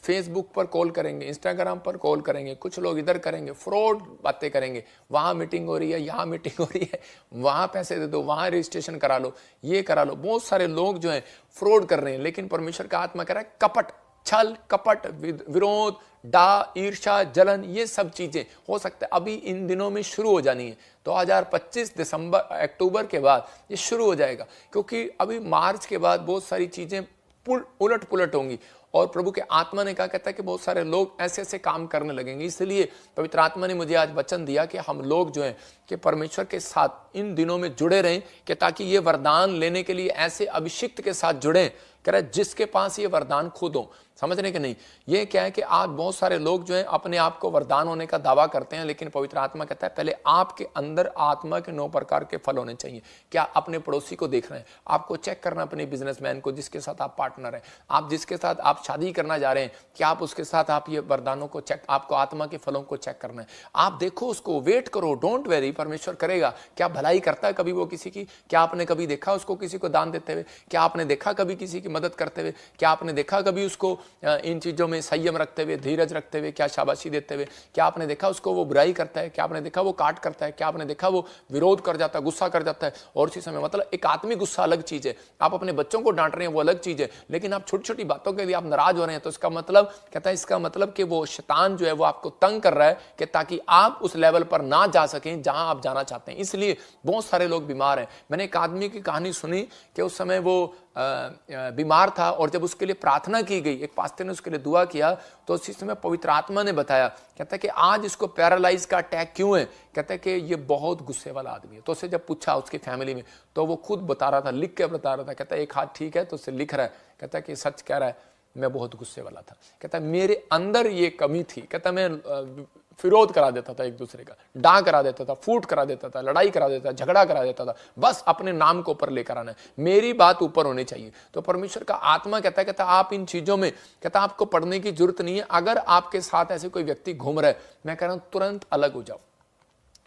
फेसबुक पर कॉल करेंगे, इंस्टाग्राम पर कॉल करेंगे, कुछ लोग इधर करेंगे, फ्रॉड बातें करेंगे। वहाँ मीटिंग हो रही है, यहाँ मीटिंग हो रही है, वहाँ पैसे दे दो, वहाँ रजिस्ट्रेशन करा लो, ये करा लो। बहुत सारे लोग जो हैं फ्रॉड कर रहे हैं। लेकिन परमेश्वर का आत्मा कह रहा है कपट, छल, कपट, विरोध, डा, ईर्ष्या, जलन, ये सब चीजें हो सकता है अभी इन दिनों में शुरू हो जानी है। 2025 अक्टूबर के बाद ये शुरू हो जाएगा, क्योंकि अभी मार्च के बाद बहुत सारी चीजें उलट पुलट होंगी। और प्रभु के आत्मा ने कहा, कहता है कि बहुत सारे लोग ऐसे ऐसे काम करने लगेंगे। इसलिए पवित्र आत्मा ने मुझे आज वचन दिया कि हम लोग जो हैं कि परमेश्वर के साथ इन दिनों में जुड़े रहें, कि ताकि ये वरदान लेने के लिए ऐसे अभिषिक्त के साथ जुड़ें, कह रहा है जिसके पास ये वरदान खुद हो। समझने के नहीं, ये क्या है कि आज बहुत सारे लोग जो हैं अपने आप को वरदान होने का दावा करते हैं, लेकिन पवित्र आत्मा कहता है पहले आपके अंदर आत्मा के 9 प्रकार के फल होने चाहिए। क्या अपने पड़ोसी को देख रहे हैं? आपको चेक करना अपने बिजनेसमैन को, जिसके साथ आप पार्टनर हैं, आप जिसके साथ आप शादी करना जा रहे हैं, क्या आप उसके साथ आप ये वरदानों को चेक, आपको आत्मा के फलों को चेक करना है। आप देखो उसको, वेट करो, डोंट वेरी, परमेश्वर करेगा। क्या भलाई करता है कभी वो किसी की? क्या आपने कभी देखा उसको किसी को दान देते हुए? क्या आपने देखा कभी किसी की मदद करते हुए? क्या आपने देखा कभी उसको इन चीज़ों में संयम रखते हुए, धीरज रखते हुए, क्या शाबाशी देते हुए? क्या आपने देखा उसको वो बुराई करता है? क्या आपने देखा वो काट करता है? क्या आपने देखा वो विरोध कर जाता है, गुस्सा कर जाता है? और उसी समय मतलब एक आत्मिक गुस्सा अलग चीज़ है, आप अपने बच्चों को डांट रहे हैं वो अलग चीज़ है, लेकिन आप छोटी छोटी बातों के लिए आप नाराज हो रहे हैं, तो इसका मतलब कहता है, इसका मतलब कि वो शैतान जो है वो आपको तंग कर रहा है कि ताकि आप उस लेवल पर ना जा सकें जहां आप जाना चाहते हैं। इसलिए बहुत सारे लोग बीमार हैं। मैंने एक आदमी की कहानी सुनी कि उस समय वो बीमार था और जब उसके लिए प्रार्थना की गई, एक पास्टर ने उसके लिए दुआ किया, तो उसी समय पवित्र आत्मा ने बताया, कहता है कि आज इसको पैरालाइज का अटैक क्यों है? कहता है कि ये बहुत गुस्से वाला आदमी है। तो उससे जब पूछा उसकी फैमिली में, तो वो खुद बता रहा था, लिख के बता रहा था। कहता है एक हाथ ठीक है, तो उससे लिख रहा है, कहता है कि सच कह रहा है, मैं बहुत गुस्से वाला था। कहता है मेरे अंदर ये कमी थी। कहता है मैं विरोध करा देता था, एक दूसरे का डां करा देता था, फूट करा देता था, लड़ाई करा देता था, झगड़ा करा देता था, बस अपने नाम को ऊपर लेकर आना है, मेरी बात ऊपर होनी चाहिए। तो परमेश्वर का आत्मा कहता है आप इन चीजों में, कहता आपको पढ़ने की जरूरत नहीं है। अगर आपके साथ ऐसे कोई व्यक्ति घूम रहा है, मैं कह रहा हूं तुरंत अलग हो जाओ।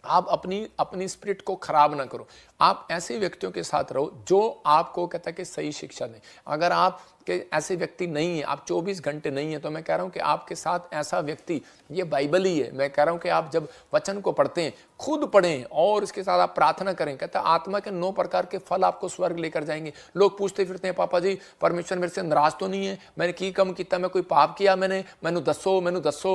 आप अपनी स्पिरिट को खराब ना करो। आप ऐसे व्यक्तियों के साथ रहो जो आपको कहता है कि सही शिक्षा दें। अगर आप के ऐसे व्यक्ति नहीं है, आप 24 घंटे नहीं है, तो मैं कह रहा हूं कि आपके साथ ऐसा व्यक्ति, ये बाइबल ही है। मैं कह रहा हूं कि आप जब वचन को पढ़ते हैं, खुद पढ़ें और इसके साथ आप प्रार्थना करें। कहता है आत्मा के 9 प्रकार के फल आपको स्वर्ग लेकर जाएंगे। लोग पूछते फिरते हैं, पापा जी परमेश्वर मेरे से नाराज तो नहीं है? मैंने की कम किया, मैं कोई पाप किया? मैंने दसो।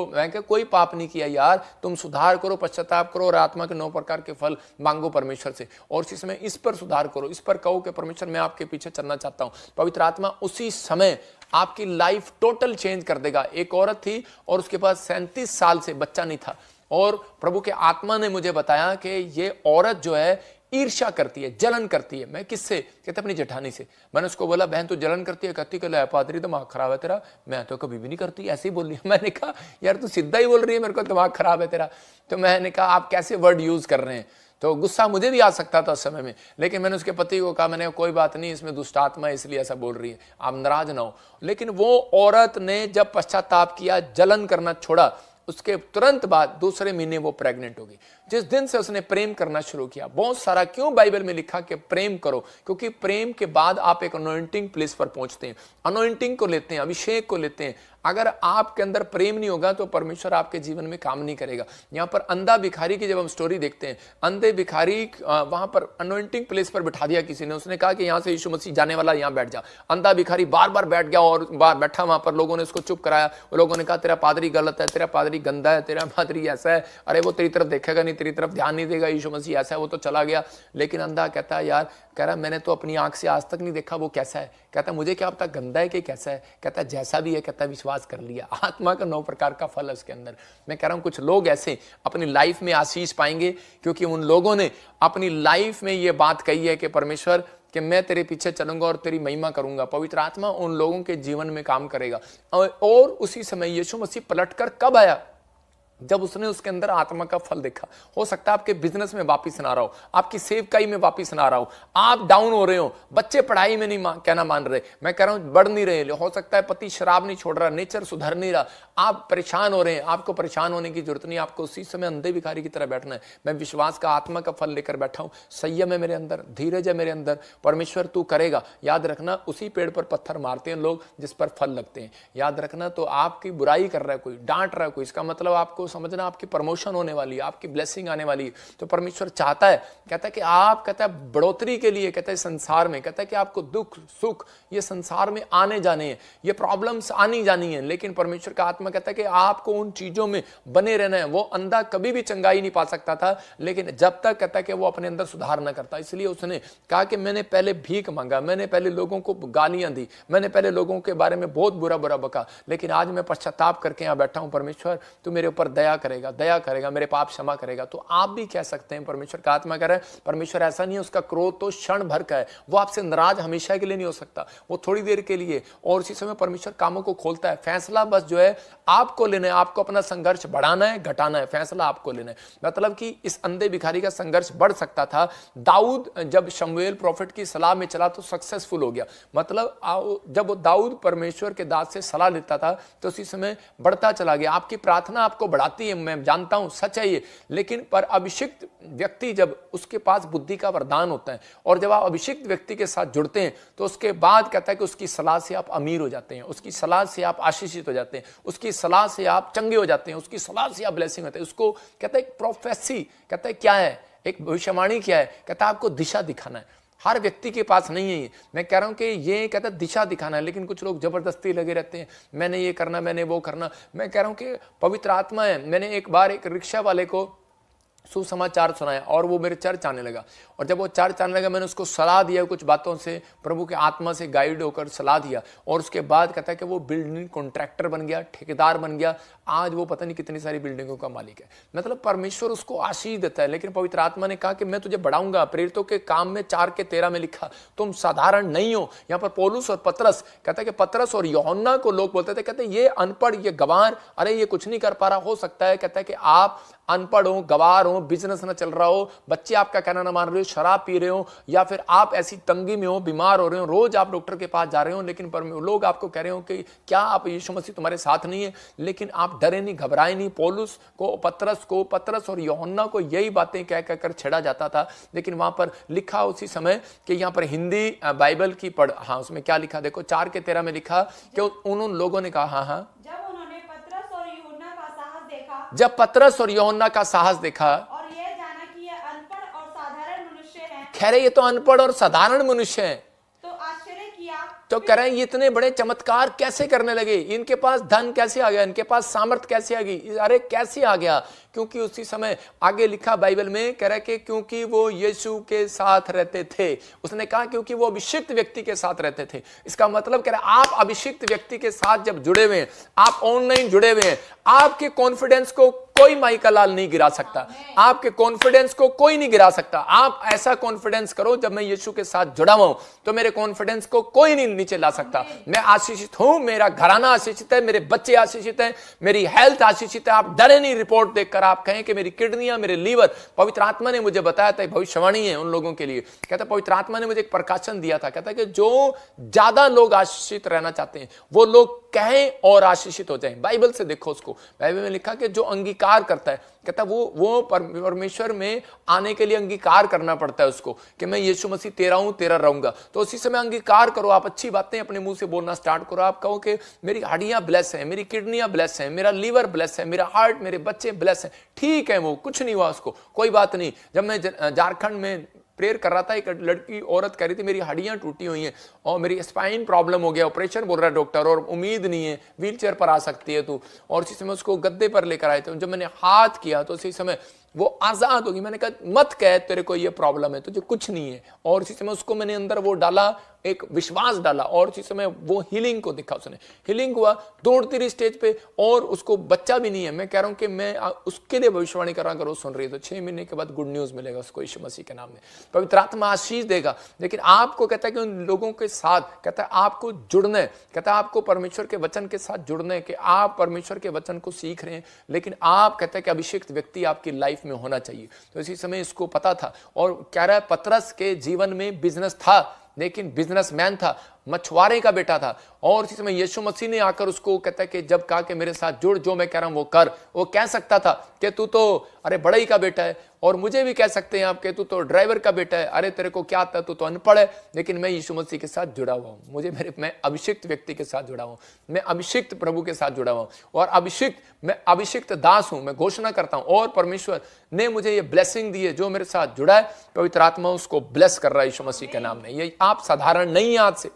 मैं कह कोई पाप नहीं किया यार, तुम सुधार करो, पश्चाताप करो और आत्मा के 9 प्रकार के फल मांगो परमेश्वर से। और इसी समय इस पर सुधार करो, इस पर कहो कि परमेश्वर मैं आपके पीछे चलना चाहता हूं। पवित्र आत्मा उसी समय आपकी लाइफ टोटल चेंज कर देगा। एक औरत थी और उसके पास 37 साल से बच्चा नहीं था, और प्रभु के आत्मा ने मुझे बताया कि ये औरत जो है ईर्ष्या करती है, जलन करती है। मैं किससे? कहते अपनी जेठानी से। मैंने उसको बोला बहन तू जलन करती है? कहती कि पादरी दिमाग खराब है तेरा। मैं तो कभी भी नहीं करती, ऐसे ही बोल रही है। मैंने कहा यार तू सीधा ही बोल रही है मेरे को दिमाग खराब है तेरा। तो मैंने कहा आप कैसे वर्ड यूज कर रहे हैं? तो गुस्सा मुझे भी आ सकता था उस समय में, लेकिन मैंने उसके पति को कहा, मैंने कोई बात नहीं, इसमें दुष्ट आत्मा है इसलिए ऐसा बोल रही है, आप नाराज ना हो। लेकिन वो औरत ने जब पश्चाताप किया, जलन करना छोड़ा, उसके तुरंत बाद दूसरे महीने वो प्रेग्नेंट हो गई। जिस दिन से उसने प्रेम करना शुरू किया, बहुत सारा क्यों बाइबल में लिखा कि प्रेम करो, क्योंकि प्रेम के बाद आप एक अनॉइंटिंग प्लेस पर पहुंचते हैं, अनॉइंटिंग को लेते हैं, अभिषेक को लेते हैं। अगर आपके अंदर प्रेम नहीं होगा तो परमेश्वर आपके जीवन में काम नहीं करेगा। यहाँ पर अंधा भिखारी की जब हम स्टोरी देखते हैं, अंधे भिखारी वहां पर अनॉइंटिंग प्लेस पर बिठा दिया किसी ने, उसने कहा कि यहाँ से यीशु मसीह जाने वाला, यहाँ बैठ जा। अंधा भिखारी बार बार बैठ गया और बैठा वहां पर, लोगों ने उसको चुप कराया। लोगों ने कहा तेरा पादरी गलत है, तेरा पादरी गंदा है, तेरा पादरी ऐसा है, अरे वो तेरी तरफ देखेगा नहीं, तेरी तरफ ध्यान नहीं देगा, यीशु मसीह ऐसा है। वो तो चला गया। लेकिन अंधा कहता है यार, कह रहा मैंने तो अपनी आंख से आज तक नहीं देखा वो कैसा है। कहता मुझे क्या पता गंदा है कि कैसा है। कहता जैसा भी है, कहता विश्वास कर लिया। आत्मा का 9 प्रकार का फल है उसके अंदर। मैं कह रहा हूं कुछ लोग ऐसे अपनी लाइफ में आशीष पाएंगे, क्योंकि उन लोगों ने अपनी लाइफ में ये बात कही है कि परमेश्वर कि मैं तेरे पीछे चलूंगा और तेरी महिमा करूंगा। पवित्र आत्मा उन लोगों के जीवन में काम करेगा। और उसी समय यीशु मसीह पलटकर कब आया? जब उसने उसके अंदर आत्मा का फल देखा। हो सकता है आपके बिजनेस में वापिस ना रहा हो, आपकी सेवकाई में वापिस ना रहा हो, आप डाउन हो रहे हो, बच्चे पढ़ाई में नहीं कहना मान रहे, मैं कह रहा हूं बढ़ नहीं रहे, हो सकता है पति शराब नहीं छोड़ रहा, नेचर सुधर नहीं रहा, आप परेशान हो रहे हैं। आपको परेशान होने की जरूरत नहीं, आपको उसी समय अंधे भिखारी की तरह बैठना है। मैं विश्वास का आत्मा का फल लेकर बैठा हूं, संयम है मेरे अंदर, धीरज है मेरे अंदर, परमेश्वर तू करेगा। याद रखना उसी पेड़ पर पत्थर मारते हैं लोग जिस पर फल लगते हैं। याद रखना, तो आपकी बुराई कर रहा है कोई, डांट रहा है कोई, इसका मतलब आपको समझना आपकी प्रमोशन होने वाली है, आपकी ब्लेसिंग आने वाली है। तो परमेश्वर चाहता है, कहता है कि आप, कहता है बढ़ोतरी के लिए, कहता है संसार में, कहता है कि आपको दुख सुख ये संसार में आने जाने हैं, ये प्रॉब्लम्स आनी जानी है। लेकिन परमेश्वर का आत्मा कहता है कि आपको उन चीजों में बने रहना है। वो अंधा कभी भी चंगाई नहीं पा सकता था, लेकिन जब तक, कहता है कि वो अपने अंदर सुधार ना करता। इसलिए उसने कहा कि मैंने पहले भीख मांगा, मैंने पहले लोगों को गालियां दी, मैंने पहले लोगों के बारे में बहुत बुरा बुरा बका, लेकिन आज मैं पश्चाताप करके यहां बैठा हूं। परमेश्वर तू मेरे ऊपर दया करेगा, दया करेगा, मेरे पाप क्षमा करेगा। तो आप भी कह सकते हैं, परमेश्वर का आत्मा कह रहा है, परमेश्वर ऐसा नहीं है, उसका क्रोध तो क्षण भर का है, वो आपसे नाराज हमेशा के लिए नहीं हो सकता, वो थोड़ी देर के लिए। और इसी समय परमेश्वर कामों को खोलता है। फैसला बस जो है आपको लेना है, आपको अपना संघर्ष बढ़ाना है घटाना है, फैसला आपको लेना है। मतलब कि इस अंधे भिखारी का संघर्ष बढ़ सकता था। दाऊद जब शमूएल प्रॉफिट की सलाह में चला तो सक्सेसफुल हो गया। मतलब जब दाऊद परमेश्वर के दास से सलाह लेता था तो उसी समय बढ़ता चला गया। आपकी प्रार्थना आपको बढ़ा बुलाती है, मैं जानता हूं सच है ये, लेकिन पर अभिषिक्त व्यक्ति जब उसके पास बुद्धि का वरदान होता है और जब आप अभिषिक्त व्यक्ति के साथ जुड़ते हैं तो उसके बाद कहता है कि उसकी सलाह से आप अमीर हो जाते हैं, उसकी सलाह से आप आशीषित हो जाते हैं, उसकी सलाह से आप चंगे हो जाते हैं, उसकी सलाह से आप ब्लेसिंग होते हैं। उसको कहता है एक प्रोफेसी, कहता है क्या है, एक भविष्यवाणी क्या है, कहता है आपको दिशा दिखाना है। हर व्यक्ति के पास नहीं है ये, मैं कह रहा हूं कि ये कहता है दिशा दिखाना है, लेकिन कुछ लोग जबरदस्ती लगे रहते हैं, मैंने ये करना, मैंने वो करना। मैं कह रहा हूं कि पवित्र आत्मा है। मैंने एक बार एक रिक्शा वाले को सुसमाचार सुनाया और वो मेरे चर्च आने लगा, और जब वो चर्च आने लगा मैंने उसको सलाह दिया, कुछ बातों से प्रभु के आत्मा से गाइड होकर सलाह दिया, और उसके बाद कहता है कि वो बिल्डिंग कॉन्ट्रैक्टर बन गया, ठेकेदार बन गया, आज वो पता नहीं कितनी सारी बिल्डिंगों का मालिक है। मतलब परमेश्वर उसको आशीष देता है, लेकिन पवित्र आत्मा ने कहा कि मैं तुझे बढ़ाऊंगा। प्रेरितों के काम में 4:13 में लिखा, तुम साधारण नहीं हो। यहाँ पर पौलुस और पतरस, कहता है कि पतरस और यूहन्ना को लोग बोलते थे, कहते ये अनपढ़, ये गंवार, अरे ये कुछ नहीं कर पा रहा। हो सकता है कहता है कि आप अनपढ़ हो, गवार हो, बिजनेस ना चल रहा हो, बच्चे आपका कहना ना मान रहे हो, शराब पी रहे हो, या फिर आप ऐसी तंगी में हो, बीमार हो रहे हो, रोज आप डॉक्टर के पास जा रहे हो, लेकिन लोग आपको कह रहे हो कि क्या आप यीशु मसीह तुम्हारे साथ नहीं है, लेकिन आप डरे नहीं, घबराए नहीं। पौलुस को, पतरस और यूहन्ना को यही बातें कह कहकर छेड़ा जाता था, लेकिन वहां पर लिखा उसी समय कि यहाँ पर हिंदी बाइबल की पढ़, हाँ उसमें क्या लिखा देखो, 4:13 में लिखा कि उन लोगों ने कहा, हाँ जब पतरस और यूहन्ना का साहस देखा और यह जाना कि ये अनपढ़ और साधारण मनुष्य हैं, खैर ये तो अनपढ़ और साधारण मनुष्य हैं, तो आश्चर्य किया। तो कह रहे हैं ये इतने बड़े चमत्कार कैसे करने लगे, इनके पास धन कैसे आ गया, इनके पास सामर्थ्य कैसे आ गई, अरे कैसे आ गया। क्योंकि उसी समय आगे लिखा बाइबल में, कह रहा है कि क्योंकि वो यीशु के साथ रहते थे। उसने कहा क्योंकि वो अभिषिक्त व्यक्ति के साथ रहते थे। इसका मतलब कह रहा है आप अभिषिक्त व्यक्ति के साथ जब जुड़े हुए हैं, आप ऑनलाइन जुड़े हुए हैं, आपके कॉन्फिडेंस को कोई माइका लाल नहीं गिरा सकता, आपके कॉन्फिडेंस को कोई नहीं गिरा सकता। आप ऐसा कॉन्फिडेंस करो, जब मैं यीशु के साथ जुड़ा हुआ हूं तो मेरे कॉन्फिडेंस को कोई नहीं नीचे ला सकता। मैं आशीषित हूं, मेरा घराना आशीषित है, मेरे बच्चे आशीषित हैं, मेरी हेल्थ आशीषित है। आप डरे नहीं रिपोर्ट देखकर, आप कहें कि मेरी किडनियां, मेरे लीवर, पवित्र आत्मा ने मुझे बताया था, भविष्यवाणी है उन लोगों के लिए। कहता पवित्र आत्मा ने मुझे एक प्रकाशन दिया था, कहता कि जो ज्यादा लोग आशीषित रहना चाहते हैं वो लोग कहें और आशीषित हो जाएं। बाइबल से देखो उसको, बाइबल में लिखा कि जो अंगीकार करता है, कहता वो परमेश्वर में आने के लिए अंगीकार करना पड़ता है उसको, कि मैं यीशु मसीह तेरा हूं, तेरा रहूंगा। तो उसी समय अंगीकार करो, आप अच्छी बातें अपने मुंह से बोलना स्टार्ट करो। आप कहो कि मेरी हड्डियां ब्लेस है, मेरी किडनियां ब्लेस है, मेरा लीवर ब्लेस है, मेरा हार्ट, मेरे बच्चे ब्लेस है। ठीक है, वो कुछ नहीं हुआ उसको, कोई बात नहीं। जब मैं झारखंड में प्रेयर कर रहा था, एक लड़की औरत कह रही थी मेरी हड्डियां टूटी हुई हैं और मेरी स्पाइन प्रॉब्लम हो गया, ऑपरेशन बोल रहा है डॉक्टर, और उम्मीद नहीं है, व्हीलचेयर पर आ सकती है तू। और उसी समय उसको गद्दे पर लेकर आए थे। जब मैंने हाथ किया तो उसी समय वो आजाद होगी। मैंने कहा मत कह तेरे को ये प्रॉब्लम है, तुझे कुछ नहीं है। और उसी समय उसको मैंने अंदर वो डाला, एक विश्वास डाला, और उसी समय वो हीलिंग को दिखा, उसने हीलिंग हुआ, दौड़ती रही स्टेज पे, और उसको बच्चा भी नहीं है। मैं कह रहा हूं कि मैं उसके लिए भविष्यवाणी कर रहा हूं, अगर वो सुन रही है तो 6 महीने के बाद गुड न्यूज मिलेगा उसको यीशु मसीह के नाम में, पवित्र आत्मा आशीष देगा। लेकिन आपको कहता है कि उन लोगों के साथ, कहता है आपको जुड़ना है, कहता है आपको परमेश्वर के वचन के साथ जुड़ना है, कि आप परमेश्वर के वचन को सीख रहे हैं, लेकिन आप कहता है कि अभिषिक्त व्यक्ति आपकी लाइफ में होना चाहिए। तो इसी समय इसको पता था, और कह रहा है पतरस के जीवन में बिजनेस था, लेकिन बिजनेसमैन था, मछुआरे का बेटा था। और इसी समय यीशु मसीह ने आकर उसको कहता है कि जब कहा कि मेरे साथ जुड़, जो मैं कह रहा हूं वो कर। वो कह सकता था कि तू तो अरे बड़ई का बेटा है, और मुझे भी कह सकते हैं आप कि तू तो ड्राइवर का बेटा है, अरे तेरे को क्या आता है, तू तो अनपढ़ है। लेकिन मैं यीशु मसीह के साथ जुड़ा हुआ हूं, मैं अभिषिक्त व्यक्ति के साथ जुड़ा हूं, मैं अभिषिक्त प्रभु के साथ जुड़ा हुआ हूं, और मैं अभिषिक्त दास हूं। मैं घोषणा करता हूं, और परमेश्वर ने मुझे ये ब्लेसिंग दी है, जो मेरे साथ जुड़ा है पवित्र आत्मा उसको ब्लेस कर रहा है यीशु मसीह के नाम में। ये आप साधारण नहीं है आज से,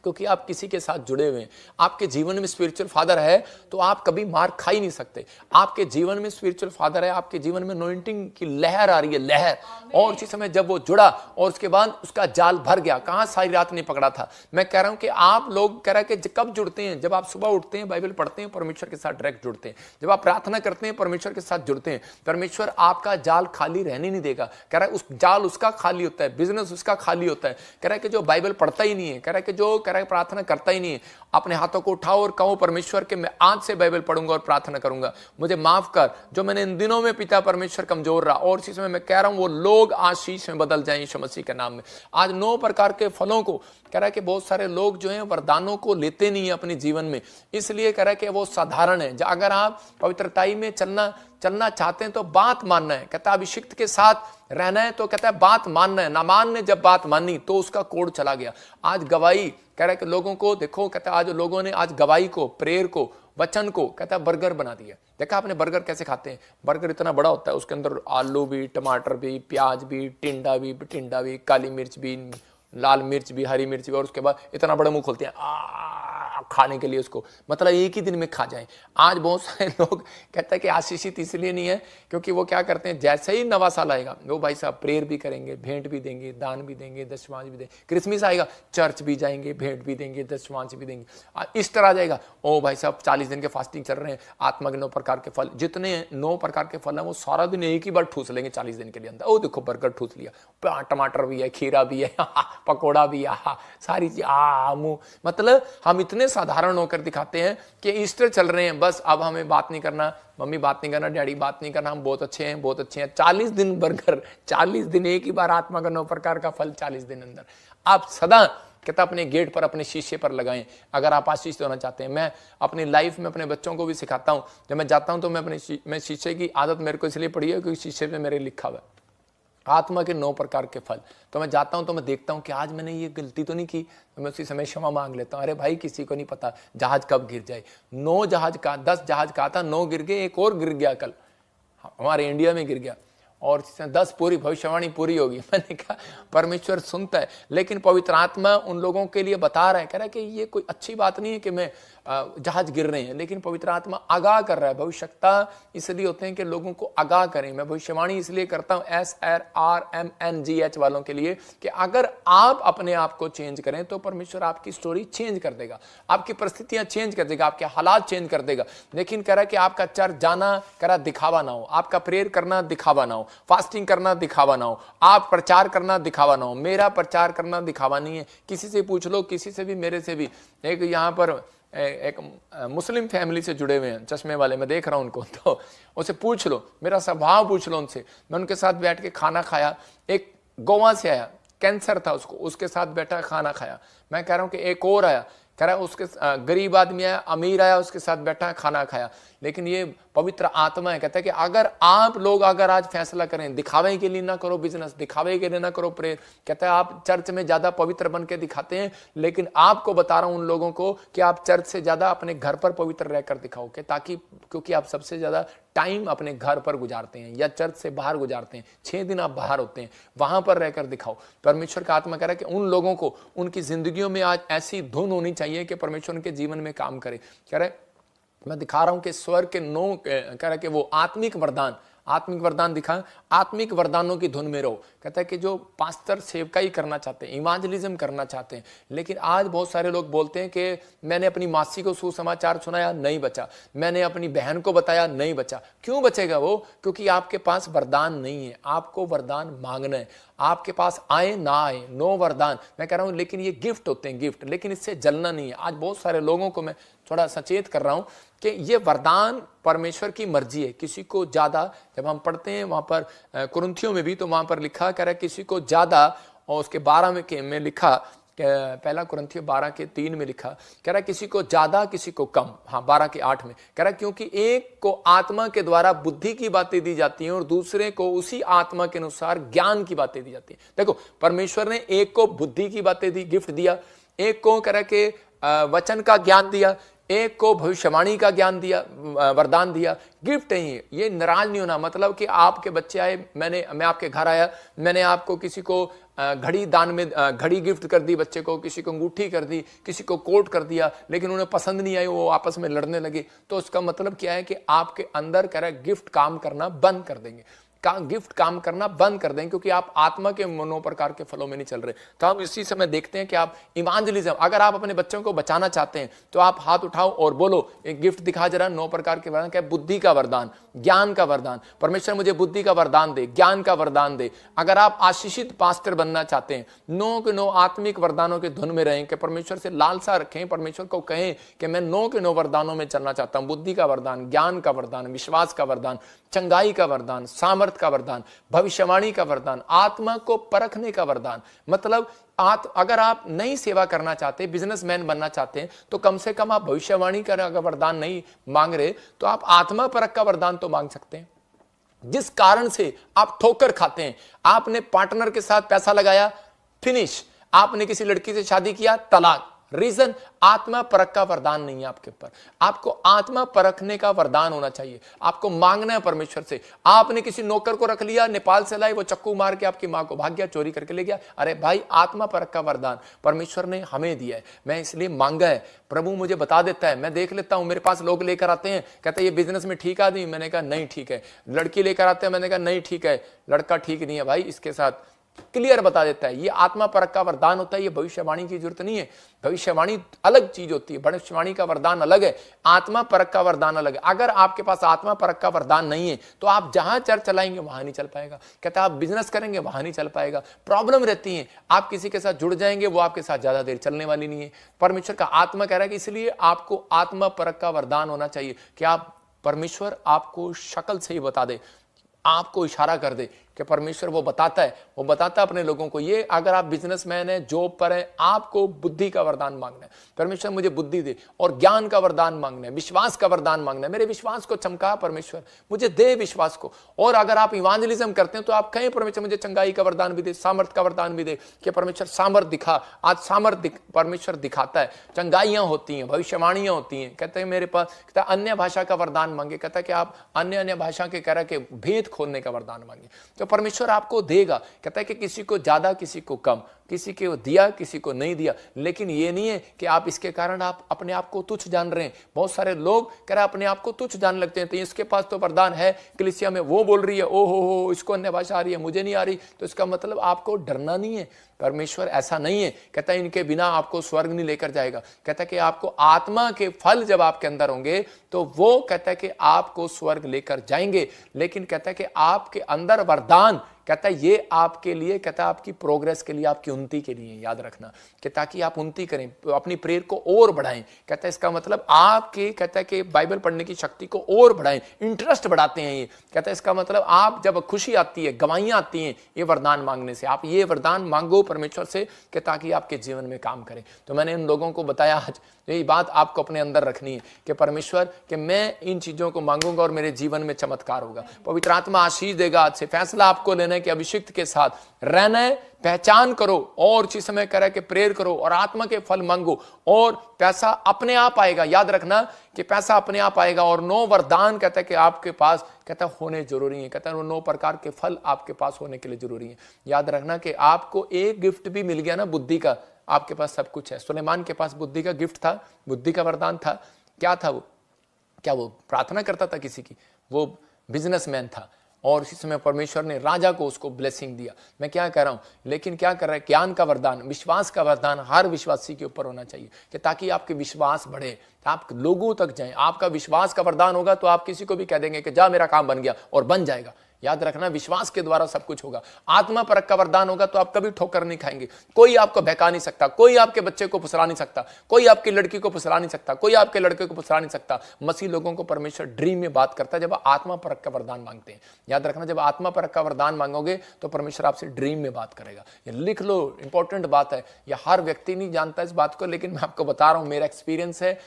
क्योंकि आप किसी के साथ जुड़े हुए हैं। आपके जीवन में स्पिरिचुअल फादर है तो आप कभी मार खा ही नहीं सकते। आपके जीवन में स्पिरिचुअल फादर है, आपके जीवन में अनॉइंटिंग की लहर आ रही है, लहर। और इसी समय जब वो जुड़ा और उसके बाद उसका जाल भर गया, कहां सारी रात नहीं पकड़ा था। मैं कह रहा हूं कि आप लोग कह रहा है कि कब जुड़ते हैं, जब आप सुबह उठते हैं, बाइबल पढ़ते हैं, परमेश्वर के साथ डायरेक्ट जुड़ते हैं। जब आप प्रार्थना करते हैं, परमेश्वर के साथ जुड़ते हैं, परमेश्वर आपका जाल खाली रहने नहीं देगा। कह रहा है उस जाल उसका खाली होता है, बिजनेस उसका खाली होता है। कह रहा है कि जो बाइबल पढ़ता ही नहीं है, कह रहा है कि जो लोग कह रहे प्रार्थना करता ही नहीं है। अपने हाथों को उठाओ और कहो परमेश्वर के मैं आज से बाइबल पढ़ूंगा और प्रार्थना करूंगा, मुझे माफ कर जो मैंने इन दिनों में पिता परमेश्वर कमजोर रहा। और इसी समय मैं कह रहा हूं वो लोग आशीष में बदल जाएं यीशु मसीह के नाम में। आज 9 प्रकार के फलों को कह रहा है कि बहुत सारे लोग जो हैं वरदानों को लेते नहीं है अपने जीवन में, इसलिए कह रहा है कि वो साधारण है। अगर आप पवित्रताई में चलना चाहते हैं तो बात मानना है। कहता है अभिषिक्त के साथ रहना है तो कहता है बात मानना है। नामान ने जब बात मानी तो उसका कोड चला गया। आज गवाही कह रहा है कि लोगों को देखो, कहता है आज लोगों ने आज गवाही को, प्रेयर को, वचन को कहता है बर्गर बना दिया। देखा आपने बर्गर कैसे खाते हैं? बर्गर इतना बड़ा होता है, उसके अंदर आलू भी, टमाटर भी, प्याज भी, टिंडा भी, काली मिर्च भी, लाल मिर्च भी, हरी मिर्च भी, और उसके बाद इतना बड़ा मुंह खोलते हैं खाने के लिए उसको, मतलब एक ही दिन में खा जाएं। आज बहुत सारे लोग कहते हैं कि आशीषित इसलिए नहीं है क्योंकि वो क्या करते हैं, जैसे ही नवा साल आएगा वो भाई साहब प्रेयर भी करेंगे, भेंट भी देंगे, दान भी देंगे, दशमांश भी देंगे। क्रिसमस आएगा, चर्च भी जाएंगे, भेंट भी देंगे, दशमांश भी देंगे। ईस्टर आ जाएगा, ओ भाई साहब 40 दिन के फास्टिंग चल रहे हैं, आत्मा के 9 प्रकार के फल, जितने 9 प्रकार के फल हैं वो सारा दिन एक ही बार ठूस लेंगे 40 दिन के लिए अंदर। ओ देखो बर्गर ठूस लिया, टमाटर भी है, खीरा भी है, पकौड़ा भी है, सारी चीज मुंह। मतलब हम इतने साधारण होकर दिखाते हैं कि ईस्टर चल रहे हैं, बस अब हमें बात नहीं करना, मम्मी बात नहीं करना, डैडी बात नहीं करना, हम बहुत अच्छे हैं, बहुत अच्छे हैं। 40 दिन बर्गर, 40 दिन एक ही बार आत्मा का 9 प्रकार का फल 40 दिन अंदर। आप सदा कहता अपने गेट पर, अपने शीशे पर लगाएं अगर आप आशीष होना चाहते हैं। मैं अपनी लाइफ में अपने बच्चों को भी सिखाता हूं, जब मैं जाता हूं तो मैं शीशे की आदत मेरे को इसलिए पड़ी है क्योंकि शीशे पे मेरे लिखा हुआ है आत्मा के 9 प्रकार के फल। तो मैं जाता हूं तो मैं देखता हूं कि आज मैंने ये गलती तो नहीं की, तो मैं उसी समय क्षमा मांग लेता हूं। अरे भाई किसी को नहीं पता जहाज कब गिर जाए। 9 जहाज का, 10 जहाज का था, 9 गिर गए, एक और गिर गया कल हमारे इंडिया में गिर गया, और 10 पूरी भविष्यवाणी पूरी होगी। मैंने कहा परमेश्वर सुनता है, लेकिन पवित्र आत्मा उन लोगों के लिए बता रहा है, कह रहा है कि ये कोई अच्छी बात नहीं है कि मैं जहाज गिर रहे हैं, लेकिन पवित्र आत्मा आगाह कर रहा है। भविष्यता इसलिए होते हैं कि लोगों को आगाह करें। मैं भविष्यवाणी इसलिए करता हूं SRMNGH वालों के लिए कि अगर आप अपने आप को चेंज करें तो परमेश्वर आपकी स्टोरी चेंज कर देगा, आपकी परिस्थितियां चेंज कर देगा, आपके हालात चेंज कर देगा। लेकिन कह रहा है कि आपका चर्च जाना कह रहा दिखावा ना हो, आपका प्रेयर करना दिखावा ना हो, फास्टिंग करना दिखावा ना हो, आप प्रचार करना दिखावा ना हो। मेरा प्रचार करना दिखावा नहीं है। किसी से पूछ लो, किसी से भी, मेरे से भी। एक यहाँ पर एक मुस्लिम फैमिली से जुड़े हुए हैं, चश्मे वाले, मैं देख रहा हूं उनको, तो उसे पूछ लो, मेरा स्वभाव पूछ लो उनसे। मैं उनके साथ बैठ के खाना खाया, एक गोवा से आया, कैंसर था उसको, उसके साथ बैठा खाना खाया। मैं कह रहा हूं कि एक और आया, कह रहा है उसके गरीब आदमी आया, अमीर आया, उसके साथ बैठा खाना खाया। लेकिन ये पवित्र आत्मा है, कहता है कि अगर आप लोग अगर आज फैसला करें, दिखावे के लिए ना करो बिजनेस, दिखावे के लिए ना करो प्रेयर। कहता है आप चर्च में ज्यादा पवित्र बन के दिखाते हैं, लेकिन आपको बता रहा हूं उन लोगों को कि आप चर्च से ज्यादा अपने घर पर पवित्र रहकर दिखाओ, कि ताकि क्योंकि आप सबसे ज्यादा टाइम अपने घर पर गुजारते हैं या चर्च से बाहर गुजारते हैं। 6 दिन आप बाहर होते हैं, वहां पर रहकर दिखाओ। परमेश्वर का आत्मा कह रहा है कि उन लोगों को उनकी जिंदगियों में आज ऐसी धुन होनी चाहिए कि परमेश्वर उनके जीवन में काम करे। कह रहे मैं दिखा रहा हूं कि स्वर्ग के 9 कह रहा है कि वो आत्मिक वरदान दिखा, आत्मिक वरदानों की धुन में रहो। कहता है कि जो पास्टर सेवकाई करना चाहते हैं, इवांजलिज्म करना चाहते हैं, लेकिन आज बहुत सारे लोग बोलते हैं कि मैंने अपनी मासी को सुसमाचार सुनाया, नहीं बचा, मैंने अपनी बहन को बताया, नहीं बचा। क्यों बचेगा वो? क्योंकि आपके पास वरदान नहीं है। आपको वरदान मांगना है, आपके पास आए ना आए, 9 वरदान मैं कह रहा हूं, लेकिन ये गिफ्ट होते हैं, गिफ्ट, लेकिन इससे जलना नहीं है। आज बहुत सारे लोगों को मैं थोड़ा सचेत कर रहा हूं कि ये वरदान परमेश्वर की मर्जी है। किसी को ज्यादा, जब हम पढ़ते हैं वहां पर कुरिन्थियों में भी, तो वहां पर लिखा कह रहा है किसी को ज्यादा, और उसके 12 में लिखा, पहला कुरिन्थियों 12:3 में लिखा, कह रहा है किसी को ज्यादा किसी को कम। हाँ 12:8 में कह रहा है क्योंकि एक को आत्मा के द्वारा बुद्धि की बातें दी जाती हैं और दूसरे को उसी आत्मा के अनुसार ज्ञान की बातें दी जाती हैं। देखो परमेश्वर ने एक को बुद्धि की बातें दी, गिफ्ट दिया, एक को कह रहा है कि वचन का ज्ञान दिया, एक को भविष्यवाणी का ज्ञान दिया, वरदान दिया। गिफ्ट है ये नाराज नहीं होना। मतलब कि आपके बच्चे आए, मैं आपके घर आया, मैंने आपको किसी को घड़ी दान में घड़ी गिफ्ट कर दी, बच्चे को किसी को अंगूठी कर दी, किसी को कोट कर दिया, लेकिन उन्हें पसंद नहीं आई, वो आपस में लड़ने लगे। तो उसका मतलब क्या है कि आपके अंदर कह रहा है गिफ्ट काम करना बंद कर देंगे। गिफ्ट काम करना बंद कर दें, क्योंकि आप आत्मा के 9 प्रकार के फलों में नहीं चल रहे। तो हम इसी समय देखते हैं कि आप इवांजलिज्म, अगर आप अपने बच्चों को बचाना चाहते हैं तो आप हाथ उठाओ और बोलो, एक गिफ्ट दिखा जरा 9 प्रकार के वरदान। क्या? बुद्धि का वरदान, ज्ञान का वरदान। परमेश्वर मुझे बुद्धि का वरदान दे, ज्ञान का वरदान दे। अगर आप आशीषित पास्टर बनना चाहते हैं, 9 के 9 आत्मिक वरदानों के धुन में रहें, कि परमेश्वर से लालसा रखें, परमेश्वर को कहें कि मैं 9 के 9 वरदानों में चलना चाहता हूं। बुद्धि का वरदान, ज्ञान का वरदान, विश्वास का वरदान, चंगाई का वरदान, सामर्थ का वरदान, भविष्यवाणी का वरदान, आत्मा को परखने का वरदान। मतलब अगर आप नई सेवा करना चाहते हैं, बिजनेसमैन बनना चाहते हैं, तो कम से कम आप भविष्यवाणी का अगर वरदान नहीं मांग रहे तो आप आत्मा परख का वरदान तो मांग सकते हैं। जिस कारण से आप ठोकर खाते हैं, आपने पार्टनर के साथ पैसा लगाया, फिनिश। आपने किसी लड़की से शादी किया, तलाक। रीजन, आत्मा परख का वरदान नहीं है आपके ऊपर। आपको आत्मा परखने का वरदान होना चाहिए, आपको मांगना है परमेश्वर से। आपने किसी नौकर को रख लिया, नेपाल से लाई, वो चक्कू मार के आपकी मां को भाग गया, चोरी करके ले गया। अरे भाई, आत्मा परख का वरदान परमेश्वर ने हमें दिया है, मैं इसलिए मांगा है। प्रभु मुझे बता देता है, मैं देख लेता हूं। मेरे पास लोग लेकर आते हैं, कहते हैं ये बिजनेस में ठीक आदमी, मैंने कहा नहीं ठीक है। लड़की लेकर आते हैं, मैंने कहा नहीं ठीक है, लड़का ठीक नहीं है भाई, इसके साथ क्लियर बता देता है। ये आत्मा परख का वरदान होता है, ये भविष्यवाणी की जरूरत नहीं है। भविष्यवाणी अलग चीज होती है, भविष्यवाणी का वरदान अलग है, आत्मा परख का वरदान अलग है। अगर आपके पास आत्मा परख का वरदान नहीं है तो आप जहां चर्च चलाएंगे वहां नहीं चल पाएगा। कहता है आप बिजनेस करेंगे वहां नहीं चल पाएगा। प्रॉब्लम रहती है, आप किसी के साथ जुड़ जाएंगे, वो आपके साथ ज्यादा देर चलने वाली नहीं है। परमेश्वर का आत्मा कह रहा है कि इसलिए आपको आत्मा परख का वरदान होना चाहिए कि आप, परमेश्वर आपको शक्ल से ही बता दे, आपको इशारा कर दे कि परमेश्वर वो बताता है अपने लोगों को। ये अगर आप बिजनेसमैन है, जॉब पर है, आपको बुद्धि का वरदान मांगना है, परमेश्वर मुझे बुद्धि दे, और ज्ञान का वरदान मांगना है, विश्वास का वरदान मांगना है, मेरे विश्वास को चमका परमेश्वर, मुझे दे विश्वास को। और अगर आप इवांजलिज्म करते हैं तो आप कहें परमेश्वर मुझे चंगाई का वरदान भी दे, सामर्थ का वरदान भी दे, कि परमेश्वर सामर्थ दिखा। आज सामर्थ परमेश्वर दिखाता है, चंगाइयां होती हैं, भविष्यवाणियां होती हैं। कहते हैं मेरे पास, कहता है अन्य भाषा का वरदान मांगे, कहता है कि आप अन्य भाषा के कह रहा के भेद खोलने का वरदान मांगे, तो परमेश्वर आपको देगा। कहता है कि किसी को ज्यादा, किसी को कम, किसी को दिया, किसी को नहीं दिया। लेकिन ये नहीं है कि आप इसके कारण आप अपने आप को तुच्छ जान रहे हैं। बहुत सारे लोग कह रहे हैं अपने आप को तुच्छ जान लगते हैं, तो इसके पास तो वरदान है, कलीसिया में वो बोल रही है, ओ हो इसको अन्य भाषा आ रही है, मुझे नहीं आ रही, तो इसका मतलब आपको डरना नहीं है। परमेश्वर ऐसा नहीं है, कहता है इनके बिना आपको स्वर्ग नहीं लेकर जाएगा। कहता है कि आपको आत्मा के फल जब आपके अंदर होंगे तो वो कहता है कि आपको स्वर्ग लेकर जाएंगे। लेकिन कहता है कि आपके अंदर वरदान, कहता है ये आपके लिए, कहता है आपकी प्रोग्रेस के लिए, आपकी उन्नति के लिए, याद रखना, कि ताकि आप उन्नति करें, अपनी प्रेयर को और बढ़ाएं। कहता है इसका मतलब आपके, कहता है कि बाइबल पढ़ने की शक्ति को और बढ़ाएं, इंटरेस्ट बढ़ाते हैं ये। कहता है इसका मतलब आप जब खुशी आती है, गवाहियां आती हैं ये वरदान मांगने से, आप ये वरदान मांगो परमेश्वर से कि ताकि आपके जीवन में काम करें। तो मैंने इन लोगों को बताया आज, यही बात आपको अपने अंदर रखनी है कि परमेश्वर कि मैं इन चीजों को मांगूंगा और मेरे जीवन में चमत्कार होगा। पवित्र आत्मा आशीष देगा। आज से फैसला आपको लेना है कि अभिषिक्त के साथ रहना है, पहचान करो और इसी समय कह रहा है कि प्रेयर करो और आत्मा के फल मांगो और पैसा अपने आप आएगा। याद रखना कि पैसा अपने आप आएगा। और 9 वरदान कहता है कि आपके पास, कहता है होने जरूरी है, कहता है 9 प्रकार के फल आपके पास होने के लिए जरूरी है। याद रखना कि आपको एक गिफ्ट भी मिल गया ना बुद्धि का, आपके पास सब कुछ है। सुलेमान के पास बुद्धि का गिफ्ट था, बुद्धि का वरदान था। क्या था वो? क्या वो प्रार्थना करता था किसी की? वो बिजनेसमैन था और इसी समय परमेश्वर ने राजा को उसको ब्लेसिंग दिया। मैं क्या कह रहा हूं, लेकिन क्या कर रहा है, ज्ञान का वरदान, विश्वास का वरदान हर विश्वासी के ऊपर होना चाहिए कि ताकि आपके विश्वास बढ़े, आप लोगों तक जाएं। आपका विश्वास का वरदान होगा तो आप किसी को भी कह देंगे कि जा मेरा काम बन गया, और बन जाएगा। याद रखना विश्वास के द्वारा सब कुछ होगा। आत्मा परख का वरदान होगा तो आप कभी ठोकर नहीं खाएंगे। कोई आपको बहका नहीं सकता, कोई आपके बच्चे को फुसला नहीं सकता, कोई आपकी लड़की को फुसला नहीं सकता, कोई आपके लड़के को फुसला नहीं सकता। मसीह लोगों को परमेश्वर ड्रीम में बात करता है जब आत्मा परख का वरदान मांगते हैं। याद रखना जब आत्मा परख का वरदान मांगोगे तो परमेश्वर आपसे ड्रीम में बात करेगा। ये लिख लो, इंपॉर्टेंट बात है। यह हर व्यक्ति नहीं जानता इस बात को, लेकिन मैं आपको बता रहा हूं, मेरा एक्सपीरियंस है,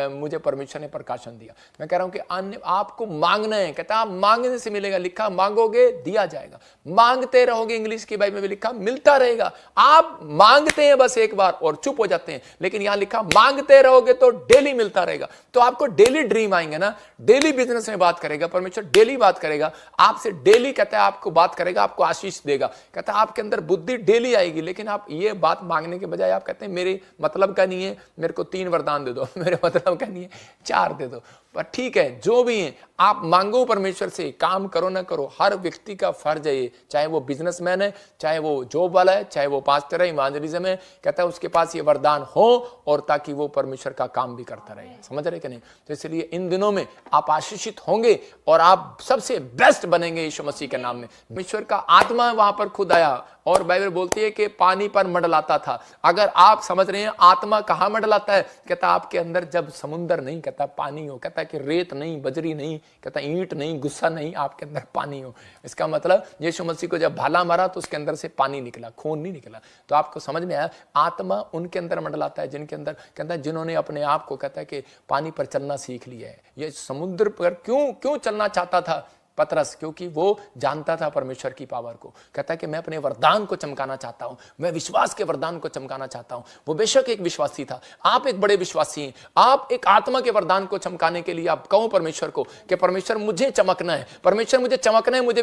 मुझे परमेश्वर ने प्रकाशन दिया। मैं कह रहा हूं कि अन्य आपको मांगना है, कहता आप मांगने से मिलेगा। लिखा मांगोगे दिया जाएगा, मांगते रहोगे, इंग्लिश की बाइबल में लिखा मिलता रहेगा। आप मांगते हैं बस एक बार और चुप हो जाते हैं, लेकिन यहां लिखा मांगते रहोगे तो डेली मिलता रहेगा। तो आपको डेली ड्रीम आएंगे ना, डेली बिजनेस में बात करेगा परमेश्वर, डेली बात करेगा आपसे, डेली कहता है आपको बात करेगा, आपको आशीष देगा। कहता है आपके अंदर बुद्धि डेली आएगी। लेकिन आप ये बात मांगने के बजाय आप कहते हैं मेरे मतलब का नहीं है, मेरे को 3 वरदान दे दो, मेरे मतलब का नहीं है 4 दे दो। पर ठीक है, जो भी है आप मांगो परमेश्वर से, काम करो ना करो, हर व्यक्ति का फर्ज है ये, चाहे वो बिजनेसमैन है, चाहे वो जॉब वाला है, चाहे वो पास्टर है, इवांजलिज्म है, कहता है उसके पास ये वरदान हो और ताकि वो परमेश्वर का काम भी करता रहे। समझ रहे कि नहीं? तो इसलिए इन दिनों में आप आशीषित होंगे और आप सबसे बेस्ट बनेंगे यीशु मसीह के नाम में। परमेश्वर का आत्मा वहां पर खुद आया और बाइबल बोलती है कि पानी पर मंडलाता था। अगर आप समझ रहे हैं आत्मा कहां मंडलाता है, कहता आपके अंदर जब समुंदर नहीं, कहता पानी हो, कहता कि रेत नहीं, बजरी नहीं, कहता ईंट नहीं, गुस्सा नहीं, आपके अंदर पानी हो। इसका मतलब यीशु मसीह को जब भाला मारा तो उसके अंदर से पानी निकला, खून नहीं निकला। तो आपको समझ में आया, आत्मा उनके अंदर मंडलाता है जिनके अंदर, कहता है जिन्होंने अपने आप को, कहता है कि पानी पर चलना सीख लिया है। ये समुद्र पर क्यों चलना चाहता था पतरस? क्योंकि वो जानता था परमेश्वर की पावर को। कहता है कि मैं अपने वरदान को चमकाना चाहता हूं, मैं विश्वास के वरदान को चमकाना चाहता हूं। वो बेशक एक विश्वासी था, आप एक बड़े विश्वासी हैं। आप एक आत्मा के वरदान को चमकाने के लिए आप कहो परमेश्वर को कि परमेश्वर मुझे चमकना है, परमेश्वर मुझे चमकना है, मुझे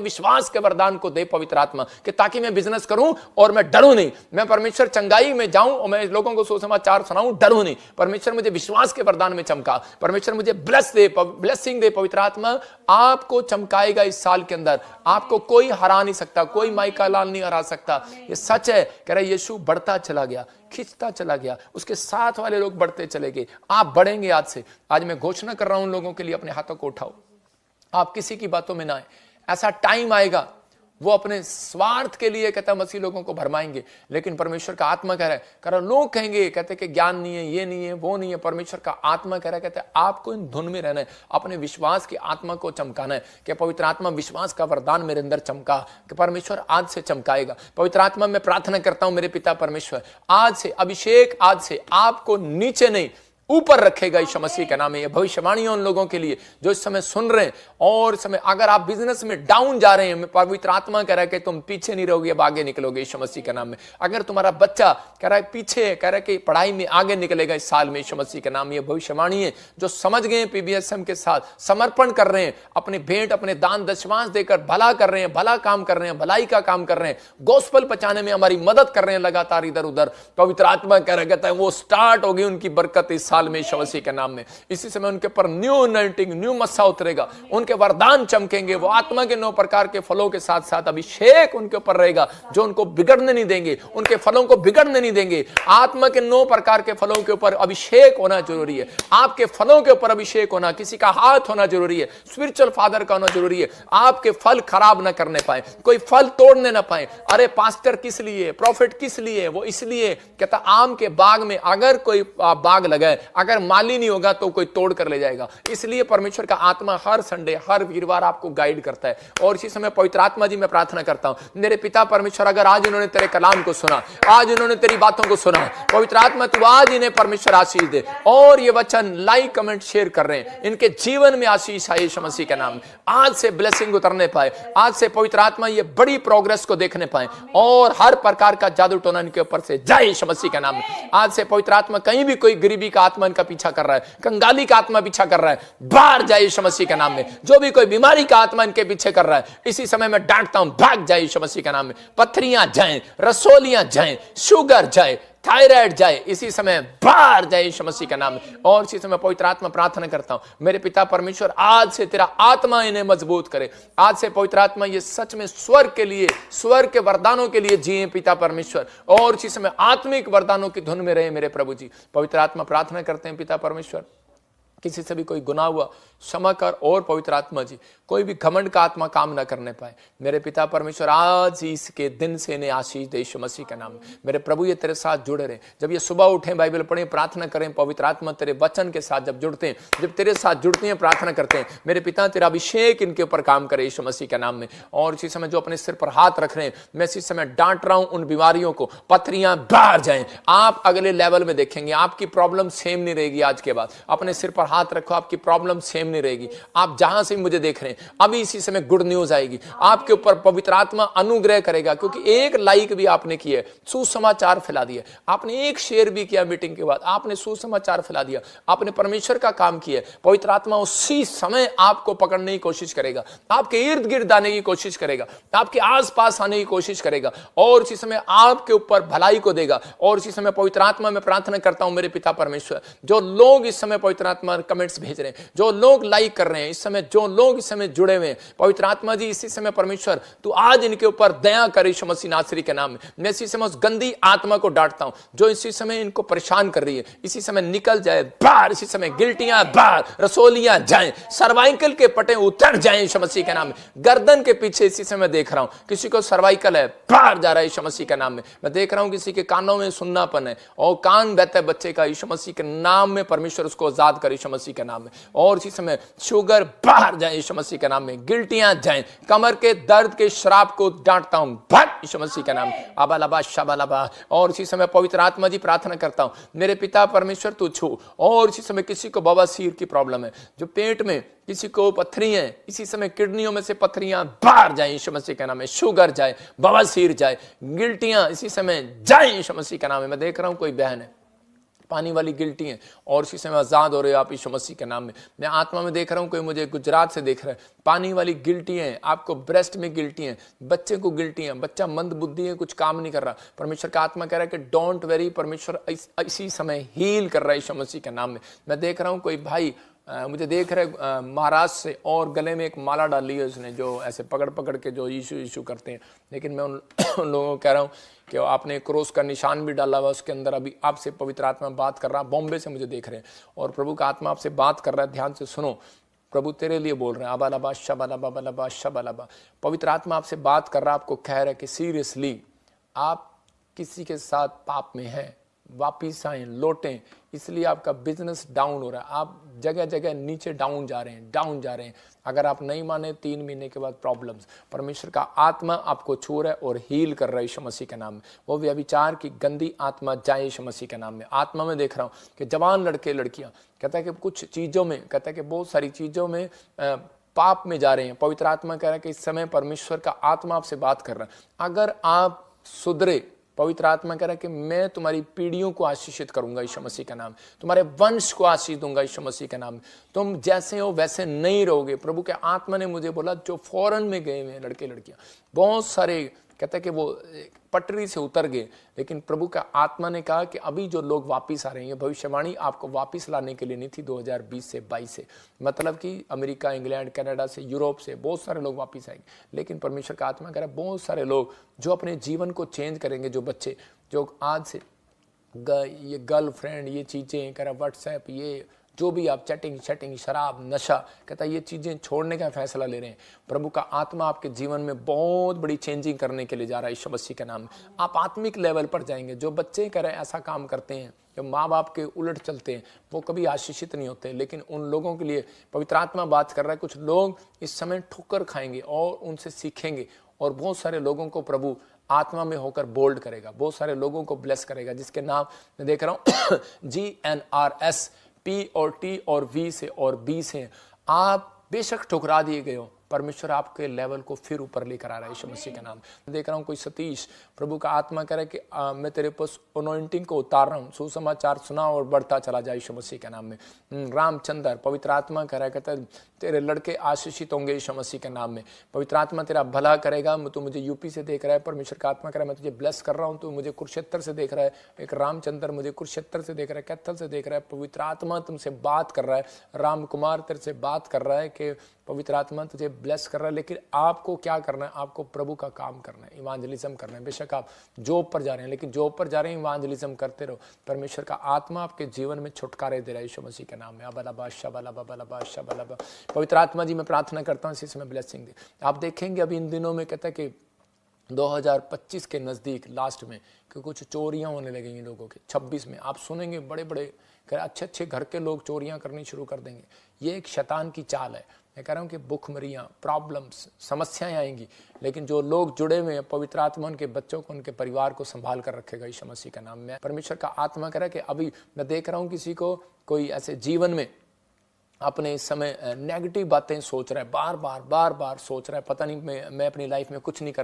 विश्वास के वरदान को दे पवित्र आत्मा, कि ताकि मैं बिजनेस करूं और मैं डरूं नहीं, मैं परमेश्वर चंगाई में जाऊं और मैं लोगों को सुसमाचार सुनाऊं, डरूं नहीं। परमेश्वर मुझे विश्वास के वरदान में चमका, परमेश्वर मुझे ब्लेसिंग दे पवित्र आत्मा आपको चमकाएगा इस साल के अंदर। आपको कोई हरा नहीं सकता, कोई माइका लाल नहीं हरा सकता। ये सच है। कह रहा यीशु बढ़ता चला गया, खिंचता चला गया, उसके साथ वाले लोग बढ़ते चले गए। आप बढ़ेंगे आज से। आज मैं घोषणा कर रहा हूं लोगों के लिए, अपने हाथों को उठाओ, आप किसी की बातों में ना आए। ऐसा टाइम आएगा वो अपने स्वार्थ के लिए, कहता मसीह लोगों को भरमाएंगे, लेकिन परमेश्वर का आत्मा कह रहा है, लोग कहेंगे, कहते कि ज्ञान नहीं है, ये नहीं है, वो नहीं है। परमेश्वर का आत्मा कह रहा है, कहता है आपको इन धुन में रहना है, अपने विश्वास की आत्मा को चमकाना है। कि पवित्र आत्मा विश्वास का वरदान मेरे अंदर चमका, कि परमेश्वर आज से चमकाएगा। पवित्र आत्मा मैं प्रार्थना करता हूं मेरे पिता परमेश्वर, आज से अभिषेक, आज से आपको नीचे नहीं ऊपर रखेगा यीशु मसीह के नाम में। ये भविष्यवाणी उन लोगों के लिए जो इस समय सुन रहे हैं, और समय अगर आप बिजनेस में डाउन जा रहे हैं, पवित्र आत्मा कह रहा है कि तुम पीछे नहीं रहोगे, अब आगे निकलोगे यीशु मसीह के नाम में। अगर तुम्हारा बच्चा कह रहा है पीछे, कह रहा है कि पढ़ाई में आगे निकलेगा इस साल में यीशु मसीह के नाम में। ये भविष्यवाणी है जो समझ गए, पीबीएसएम के साथ समर्पण कर रहे हैं, अपने भेंट, अपने दान दशमांश देकर भला कर रहे हैं, भला काम कर रहे हैं, भलाई का काम कर रहे हैं, गोस्पल पहुंचाने में हमारी मदद कर रहे हैं लगातार इधर उधर। पवित्र आत्मा कह रहा कहता है वो स्टार्ट होगी उनकी बरकत इस साल में यीशु मसीह के नाम में। इसी समय उनके पर न्यू अनॉइंटिंग, न्यू मस्सा उतरेगा, उनके वरदान चमकेंगे। वो आत्मा के 9 प्रकार के फलों के साथ साथ अभिषेक उनके ऊपर रहेगा जो उनको बिगड़ने नहीं देंगे, उनके फलों को बिगड़ने नहीं देंगे। आत्मा के 9 प्रकार के फलों के ऊपर अभिषेक होना जरूरी है। आपके फलों के ऊपर अभिषेक होना, किसी का हाथ होना जरूरी है, स्पिरिचुअल फादर का होना जरूरी है। आपके फल खराब ना करने पाए, कोई फल तोड़ने ना पाए। अरे पास्टर किस लिए, प्रॉफिट किस लिए? वो इसलिए कहता आम के बाग में अगर कोई बाग लगाए, अगर माली नहीं होगा तो कोई तोड़ कर ले जाएगा। इसलिए परमेश्वर का आत्मा हर संडे, हर वीरवार आपको गाइड करता है। और इसी समय पवित्र आत्मा जी मैं प्रार्थना करता हूं मेरे पिता परमेश्वर, अगर आज इन्होंने तेरे कलाम को सुना, आज इन्होंने तेरी बातों को सुना, पवित्र आत्मा तू आज इन्हें परमेश्वर आशीष दे। और ये वचन लाइक कमेंट शेयर कर रहे हैं, इनके जीवन में आशीष आए यीशु मसीह के नाम में। आज से ब्लेसिंग उतरने पाए, आज से पवित्र आत्मा ये बड़ी प्रोग्रेस को देखने पाए, और हर प्रकार का जादू टोना इनके ऊपर से जाए यीशु मसीह के नाम में। आज से पवित्र आत्मा कहीं भी कोई गरीबी का आत्मा इनका पीछा कर रहा है, कंगाली का आत्मा पीछा कर रहा है, बाहर जाए यीशु मसीह के नाम में। जो भी कोई बीमारी का आत्मा इनके पीछे कर रहा है, इसी समय मैं डांटता हूं, भाग जाए यीशु मसीह के नाम में। पथरियां जाएं, रसोलियां जाएं, शुगर जाए, थायराइड जाए, इसी समय बाहर जाए यीशु मसीह के नाम में। और इसी समय पवित्र आत्मा प्रार्थना करता हूं मेरे पिता परमेश्वर, आज से तेरा आत्मा इन्हें मजबूत करे। आज से पवित्र आत्मा ये सच में स्वर्ग के लिए, स्वर्ग के वरदानों के लिए जिए पिता परमेश्वर, और इसी समय आत्मिक वरदानों की धुन में रहे मेरे प्रभु जी। पवित्र आत्मा प्रार्थना करते हैं पिता परमेश्वर, किसी से भी कोई गुनाह हुआ क्षमा कर, और पवित्र आत्मा जी कोई भी घमंड का आत्मा काम ना करने पाए मेरे पिता परमेश्वर। आज इसके दिन से इन्हें आशीष दे यीशु मसीह का नाम। मेरे प्रभु ये तेरे साथ जुड़े रहे, जब ये सुबह उठें, बाइबल पढ़ें, प्रार्थना करें, पवित्र आत्मा तेरे वचन के साथ जब जुड़ते हैं, जब तेरे साथ जुड़ते हैं, प्रार्थना करते हैं, मेरे पिता तेरा अभिषेक इनके ऊपर काम करे यीशु मसीह के नाम में। और इसी समय जो अपने सिर पर हाथ रख रहे हैं, मैं इसी समय डांट रहा हूं उन बीमारियों को, पथरियां बाहर जाएं। आप अगले लेवल में देखेंगे, आपकी प्रॉब्लम सेम नहीं रहेगी आज के बाद। अपने सिर पर हाथ रखो, आपकी प्रॉब्लम सेम नहीं रहेगी। आप जहां से मुझे देख रहे हैं, अभी इसी समय गुड न्यूज आएगी आपके ऊपर, पवित्र आत्मा अनुग्रह करेगा, क्योंकि एक लाइक भी आपने किया, सुसमाचार फैला दिया, आपने एक शेयर भी किया मीटिंग के बाद, आपने सुसमाचार फैला दिया, आपने परमेश्वर का काम किया। पवित्र आत्मा उसी समय आपको पकड़ने की कोशिश करेगा, आपके इर्द गिर्द आने की कोशिश करेगा, आपके आसपास आने की कोशिश करेगा, और इसी समय आपके ऊपर भलाई को देगा। और इसी समय पवित्र आत्मा में प्रार्थना करता हूं मेरे पिता परमेश्वर, जो लोग इस समय पवित्र आत्मा कमेंट्स भेज रहे हैं, जो लोग लाइक कर रहे हैं इस समय, जो लोग इस समय जुड़े हुए हैं, पवित्र आत्मा जी इसी समय परमेश्वर तू आज इनके ऊपर दया कर यीशु मसीह नासरी के नाम में। मैं इसी समय उस गंदी आत्मा को डांटता हूं जो इसी समय इनको परेशान कर रही है, इसी समय निकल जाए बाहर, इसी समय गिल्टियां बाहर, रसोलियां जाएं, सर्वाइकल के पटे उतर जाएं यीशु मसीह के नाम में। गर्दन के पीछे इसी समय देख रहा हूं किसी को सर्वाइकल है, बाहर जा रहा है यीशु मसीह के नाम में। मैं देख रहा हूं किसी के कानों में सुन्नापन है और कान बहता है बच्चे का, यीशु मसीह के नाम में परमेश्वर उसको आजाद करे यीशु मसीह के नाम में। और इसी समय शुगर बाहर जाए यीशु मसीह के नाम में, गिल्टियां जाएं, कमर के दर्द के श्राप को डांटता हूं, भाग यीशु मसीह के नाम में। अबालबा शबालबा। और इसी समय पवित्र आत्मा जी प्रार्थना करता हूं, मेरे पिता परमेश्वर तू छू। और इसी समय किसी को बवासीर की प्रॉब्लम है, जो पेट में किसी को पत्थरी है, इसी समय किडनियों में से पत्थरियां बाहर जाए यीशु मसीह के नाम में, शुगर जाए, बवासीर जाए, गिल्टियां इसी समय जाए यीशु मसीह के नाम में। मैं देख रहा हूं कोई बहन है पानी वाली गिल्टी है और इसी समय आजाद हो रहे हो आप यीशु मसीह के नाम में। मैं आत्मा में देख रहा हूं कोई मुझे गुजरात से देख रहा है, पानी वाली गिल्टी है, आपको ब्रेस्ट में गिल्टी है, बच्चे को गिल्टी है, बच्चा मंद बुद्धि है, कुछ काम नहीं कर रहा। परमेश्वर का आत्मा कह रहा है कि डोंट वेरी, परमेश्वर इसी समय हील कर रहा है यीशु मसीह के नाम में। मैं देख रहा हूं कोई भाई मुझे देख रहे महाराष्ट्र से और गले में एक माला डाली है उसने, जो ऐसे पकड़ पकड़ के जो यीशु यीशु करते हैं। लेकिन मैं उन लोगों को कह रहा हूँ कि आपने क्रोस का निशान भी डाला हुआ उसके अंदर। अभी आपसे पवित्र आत्मा बात कर रहा, बॉम्बे से मुझे देख रहे हैं और प्रभु का आत्मा आपसे बात कर रहा है, ध्यान से सुनो, प्रभु तेरे लिए बोल रहे हैं। अबालबा शबालबा बलबा शबालबा। पवित्र आत्मा आपसे बात कर रहा है, आपको कह रहा है कि सीरियसली आप किसी के साथ पाप में हैं, वापिस आए, लौटें, इसलिए आपका बिजनेस डाउन हो रहा है, आप जगह जगह नीचे डाउन जा रहे हैं। अगर आप नहीं माने 3 महीने के बाद प्रॉब्लम्स, परमेश्वर का आत्मा आपको छू रहा है और हील कर रहा है यीशु मसीह के नाम में। वो व्यभिचार की गंदी आत्मा जाए यीशु मसीह के नाम में। आत्मा में देख रहा हूँ कि जवान लड़के लड़कियां, कहता है कि कुछ चीज़ों में, कहता है कि बहुत सारी चीज़ों में पाप में जा रहे हैं। पवित्र आत्मा कह रहा है कि इस समय परमेश्वर का आत्मा आपसे बात कर रहा है, अगर आप सुधरे, पवित्र आत्मा कह रहा है कि मैं तुम्हारी पीढ़ियों को आशीषित करूंगा यीशु मसीह का नाम, तुम्हारे वंश को आशीष दूंगा यीशु मसीह के नाम। तुम जैसे हो वैसे नहीं रहोगे। प्रभु के आत्मा ने मुझे बोला जो फॉरेन में गए हुए लड़के लड़कियां, बहुत सारे, कहता है कि वो पटरी से उतर गए, लेकिन प्रभु का आत्मा ने कहा कि अभी जो लोग वापिस आ रहे हैं, भविष्यवाणी आपको वापिस लाने के लिए नहीं थी 2020 से 22 से, मतलब कि अमेरिका, इंग्लैंड, कनाडा से, यूरोप से बहुत सारे लोग वापिस आएंगे। लेकिन परमेश्वर का आत्मा कह रहा है बहुत सारे लोग जो अपने जीवन को चेंज करेंगे, जो बच्चे जो आज से ये गर्लफ्रेंड, ये चीज़ें कह रहा, व्हाट्सएप, ये जो भी आप चैटिंग, शराब, नशा, कहता है ये चीज़ें छोड़ने का फैसला ले रहे हैं। प्रभु का आत्मा आपके जीवन में बहुत बड़ी चेंजिंग करने के लिए जा रहा है यीशु मसीह के नाम में। आप आत्मिक लेवल पर जाएंगे। जो बच्चे कह रहे हैं ऐसा काम करते हैं, जो माँ बाप के उलट चलते हैं, वो कभी आशीषित नहीं होते। लेकिन उन लोगों के लिए पवित्र आत्मा बात कर रहा है, कुछ लोग इस समय ठोकर खाएंगे और उनसे सीखेंगे और बहुत सारे लोगों को प्रभु आत्मा में होकर बोल्ड करेगा, बहुत सारे लोगों को ब्लेस करेगा, जिसके नाम मैं देख रहा हूँ GNRS, P और T और V से और B से। आप बेशक ठुकरा दिए गए हो, परमेश्वर आपके लेवल को फिर ऊपर लेकर आ रहा है यीशु मसीह के नाम। देख रहा हूँ कोई सतीश, प्रभु का आत्मा कह रहा है कि मैं तेरे पास अनॉइंटिंग को उतार रहा हूँ, सुसमाचार सुना और बढ़ता चला जाए यीशु मसीह के नाम में। रामचंद्र, पवित्र आत्मा कह रहा है, कहता है तेरे लड़के आशीषित होंगे यीशु मसीह के नाम में। पवित्र आत्मा तेरा भला करेगा। तू मुझे यूपी से देख रहा है, परमेश्वर का आत्मा कह रहा है मैं तुझे ब्लेस कर रहा हूँ। तू मुझे कुरुक्षेत्र से देख रहा है, एक रामचंद्र मुझे कुरुक्षेत्र से देख रहा है, कैथल से देख रहा है। पवित्र आत्मा तुमसे बात कर रहा है, राम कुमार तेरे से बात कर रहा है कि पवित्र आत्मा तुझे ब्लेस कर रहा है। लेकिन आपको क्या करना है? आपको प्रभु का काम करना है, इवांजलिज्म करना है। बेशक आप जॉब पर जा रहे हैं, लेकिन जॉब पर जा रहे हैं, इवांजलिज्म करते रहो। परमेश्वर का आत्मा आपके जीवन में छुटकारे दे रहा है यीशु मसीह के नाम में। अबलबा शबलबा बलबा शबलबा। पवित्र आत्मा जी मैं प्रार्थना करता हूँ इसी समय ब्लेसिंग दे। आप देखेंगे अभी इन दिनों में कहता है कि 2025 के नज़दीक लास्ट में कि कुछ चोरियां होने लगेंगी लोगों के। 26 में आप सुनेंगे बड़े बड़े अच्छे अच्छे घर के लोग चोरियां करनी शुरू कर देंगे। ये एक शैतान की चाल है। मैं कह रहा हूँ कि भुखमरियाँ, प्रॉब्लम्स, समस्याएं आएंगी, लेकिन जो लोग जुड़े हुए हैं पवित्र आत्मा उनके बच्चों को, उनके परिवार को संभाल कर रखेगा यीशु मसीह का नाम में। परमेश्वर का आत्मा कह रहा है कि अभी मैं देख रहा हूँ किसी को कोई ऐसे जीवन में अपने इस समय नेगेटिव बातें सोच रहा है, बार बार सोच रहा है, पता नहीं मैं अपनी लाइफ में कुछ नहीं कर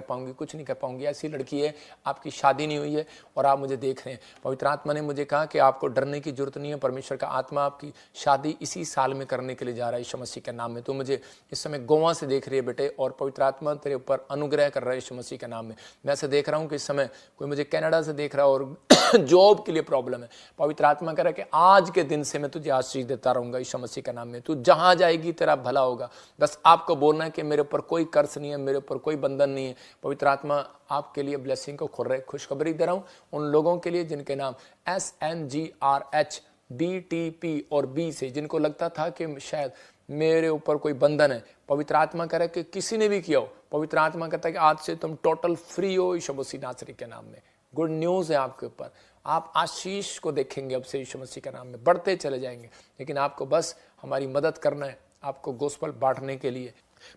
पाऊंगी। ऐसी लड़की है, आपकी शादी नहीं हुई है और आप मुझे देख रहे हैं। पवित्र आत्मा ने मुझे कहा कि आपको डरने की जरूरत नहीं है, परमेश्वर का आत्मा आपकी शादी इसी साल में करने के लिए जा रहा है यीशु मसीह के नाम में। तो मुझे इस समय गोवा से देख रही है बेटे, और पवित्र आत्मा तेरे ऊपर अनुग्रह कर रहा है यीशु मसीह के नाम में। मैं ऐसे देख रहा हूँ कि इस समय कोई मुझे कनाडा से देख रहा है और जॉब के लिए प्रॉब्लम है। पवित्र आत्मा कह रहा है कि आज के दिन से मैं तुझे आशीष देता रहूंगा यीशु मसीह के नाम में। तू जहां जाएगी तेरा भला होगा। बस आपको बोलना है कि मेरे ऊपर कोई कर्ज नहीं है, मेरे ऊपर कोई बंधन नहीं है। पवित्र आत्मा आपके लिए ब्लेसिंग को खोल रहे। खुशखबरी दे रहा हूं उन लोगों के लिए जिनके नाम SNGRH BTP और B से, जिनको लगता था कि शायद मेरे ऊपर कोई बंधन है। पवित्र आत्मा कह रहा है कि किसी ने भी किया हो, पवित्र आत्मा कहता है कि आज से तुम टोटल फ्री हो यीशु मसीह नासरी के नाम में। गुड न्यूज़ है आपके ऊपर, आप आशीष को देखेंगे अब से यीशु मसीह के नाम में, बढ़ते चले जाएंगे। लेकिन आपको बस हमारी मदद करना है, आपको गोस्पल बांटने के लिए।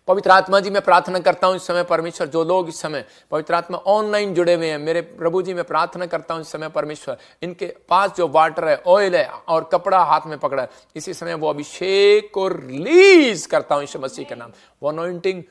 पवित्र आत्मा जी मैं प्रार्थना करता हूं इस समय परमेश्वर, जो लोग इस समय पवित्र आत्मा ऑनलाइन जुड़े हुए हैं, मेरे प्रभु जी मैं प्रार्थना करता हूं इस समय परमेश्वर, इनके पास जो वाटर है, ऑयल है और कपड़ा हाथ में पकड़ा है, इसी समय वो अभिषेक को रिलीज करता हूं यीशु मसीह के नाम। वो अनॉइंटिंग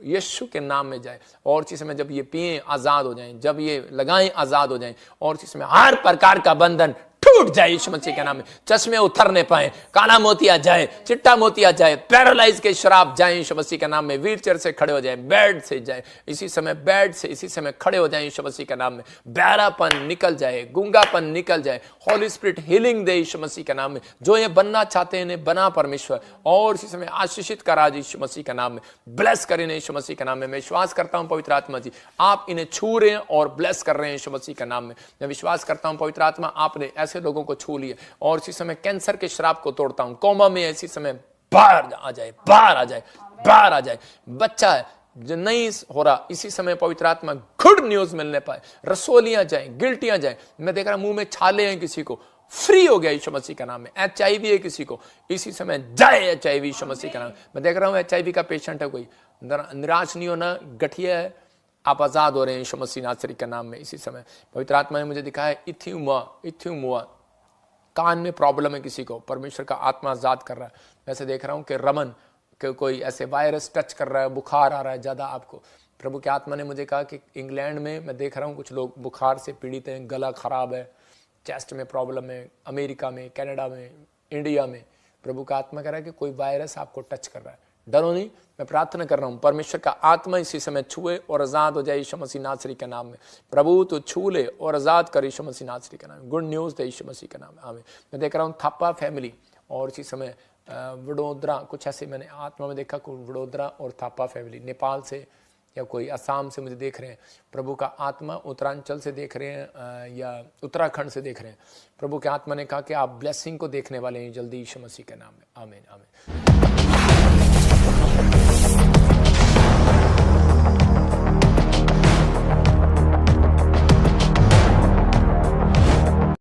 यीशु के नाम में जाए और इसी समय जब ये पिए आजाद हो जाएं, जब ये लगाएं आजाद हो जाएं, और इसी समय हर प्रकार का बंधन टूट जाए यीशु मसीह के नाम में। चश्मे उतरने पाए, काला मोतिया जाए, चिट्टा मोतिया जाए, पैरालाइज के शराब जाए यीशु मसीह के नाम में। व्हीलचेयर से खड़े हो जाए, बेड से जाए, इसी समय बेड से इसी समय खड़े हो जाए यीशु मसीह के नाम में। बहरापन निकल जाए, गूंगापन निकल जाए, होली स्पिरिट हीलिंग दे यीशु मसीह के नाम में। जो ये बनना चाहते हैं इन्हें बना परमेश्वर, और इसी समय आशीषित करा यीशु मसीह के नाम में। ब्लेस करें यीशु मसीह के नाम में। मैं विश्वास करता हूं पवित्र आत्मा जी आप इन्हें छू रहे हैं और ब्लेस कर रहे हैं यीशु मसीह के नाम में। मैं विश्वास करता हूं पवित्र आत्मा आपने ऐसे लोगों को छू लिया, और इसी समय कैंसर के श्राप को तोड़ता हूं। कोमा में इसी समय बाहर आ जाए, बाहर आ जाए, बाहर आ जाए। बच्चा है जो नहीं हो रहा, इसी समय पवित्र आत्मा गुड न्यूज मिलने पाए, रसोलियां जाए, गिल्टियां जाए। मैं देख रहा मुंह में छाले हैं किसी को, फ्री हो गया यीशु मसीह का नाम में। HIV है किसी को, इसी समय जाए HIV यीशु मसीह का नाम। मैं देख रहा हूं HIV का पेशेंट है कोई, निराश नहीं होना, गठिया है, आप आजाद हो रहे हैं यीशु मसीह नासरी के नाम में। इसी समय पवित्र आत्मा ने मुझे दिखाया इथ्यूमुआ, कान में प्रॉब्लम है किसी को, परमेश्वर का आत्मा आजाद कर रहा है। वैसे देख रहा हूं कि रमन के कोई ऐसे वायरस टच कर रहा है, बुखार आ रहा है ज्यादा आपको। प्रभु के आत्मा ने मुझे कहा कि इंग्लैंड में मैं देख रहा हूं कुछ लोग बुखार से पीड़ित हैं, गला खराब है, चेस्ट में प्रॉब्लम है, अमेरिका में, कनाडा में, इंडिया में। प्रभु का आत्मा कह रहा है कि कोई वायरस आपको टच कर रहा है, डरो नहीं। मैं प्रार्थना कर रहा हूं परमेश्वर का आत्मा इसी समय छुए और आजाद हो जाए यीशु मसीह नासरी के नाम में। प्रभु तो छू ले और आजाद कर यीशु मसीह नासरी के नाम में। गुड न्यूज दे यीशु मसीह के नाम में, आमीन। मैं देख रहा हूं थापा फैमिली, और इसी समय वडोदरा, कुछ ऐसे मैंने आत्मा में देखा, वडोदरा और थापा फैमिली, नेपाल से या कोई असम से मुझे देख रहे हैं। प्रभु का आत्मा उत्तरांचल से देख रहे हैं या उत्तराखंड से देख रहे हैं। प्रभु के आत्मा ने कहा कि आप ब्लेसिंग को देखने वाले हैं जल्दी यीशु मसीह के नाम में, आमीन आमीन।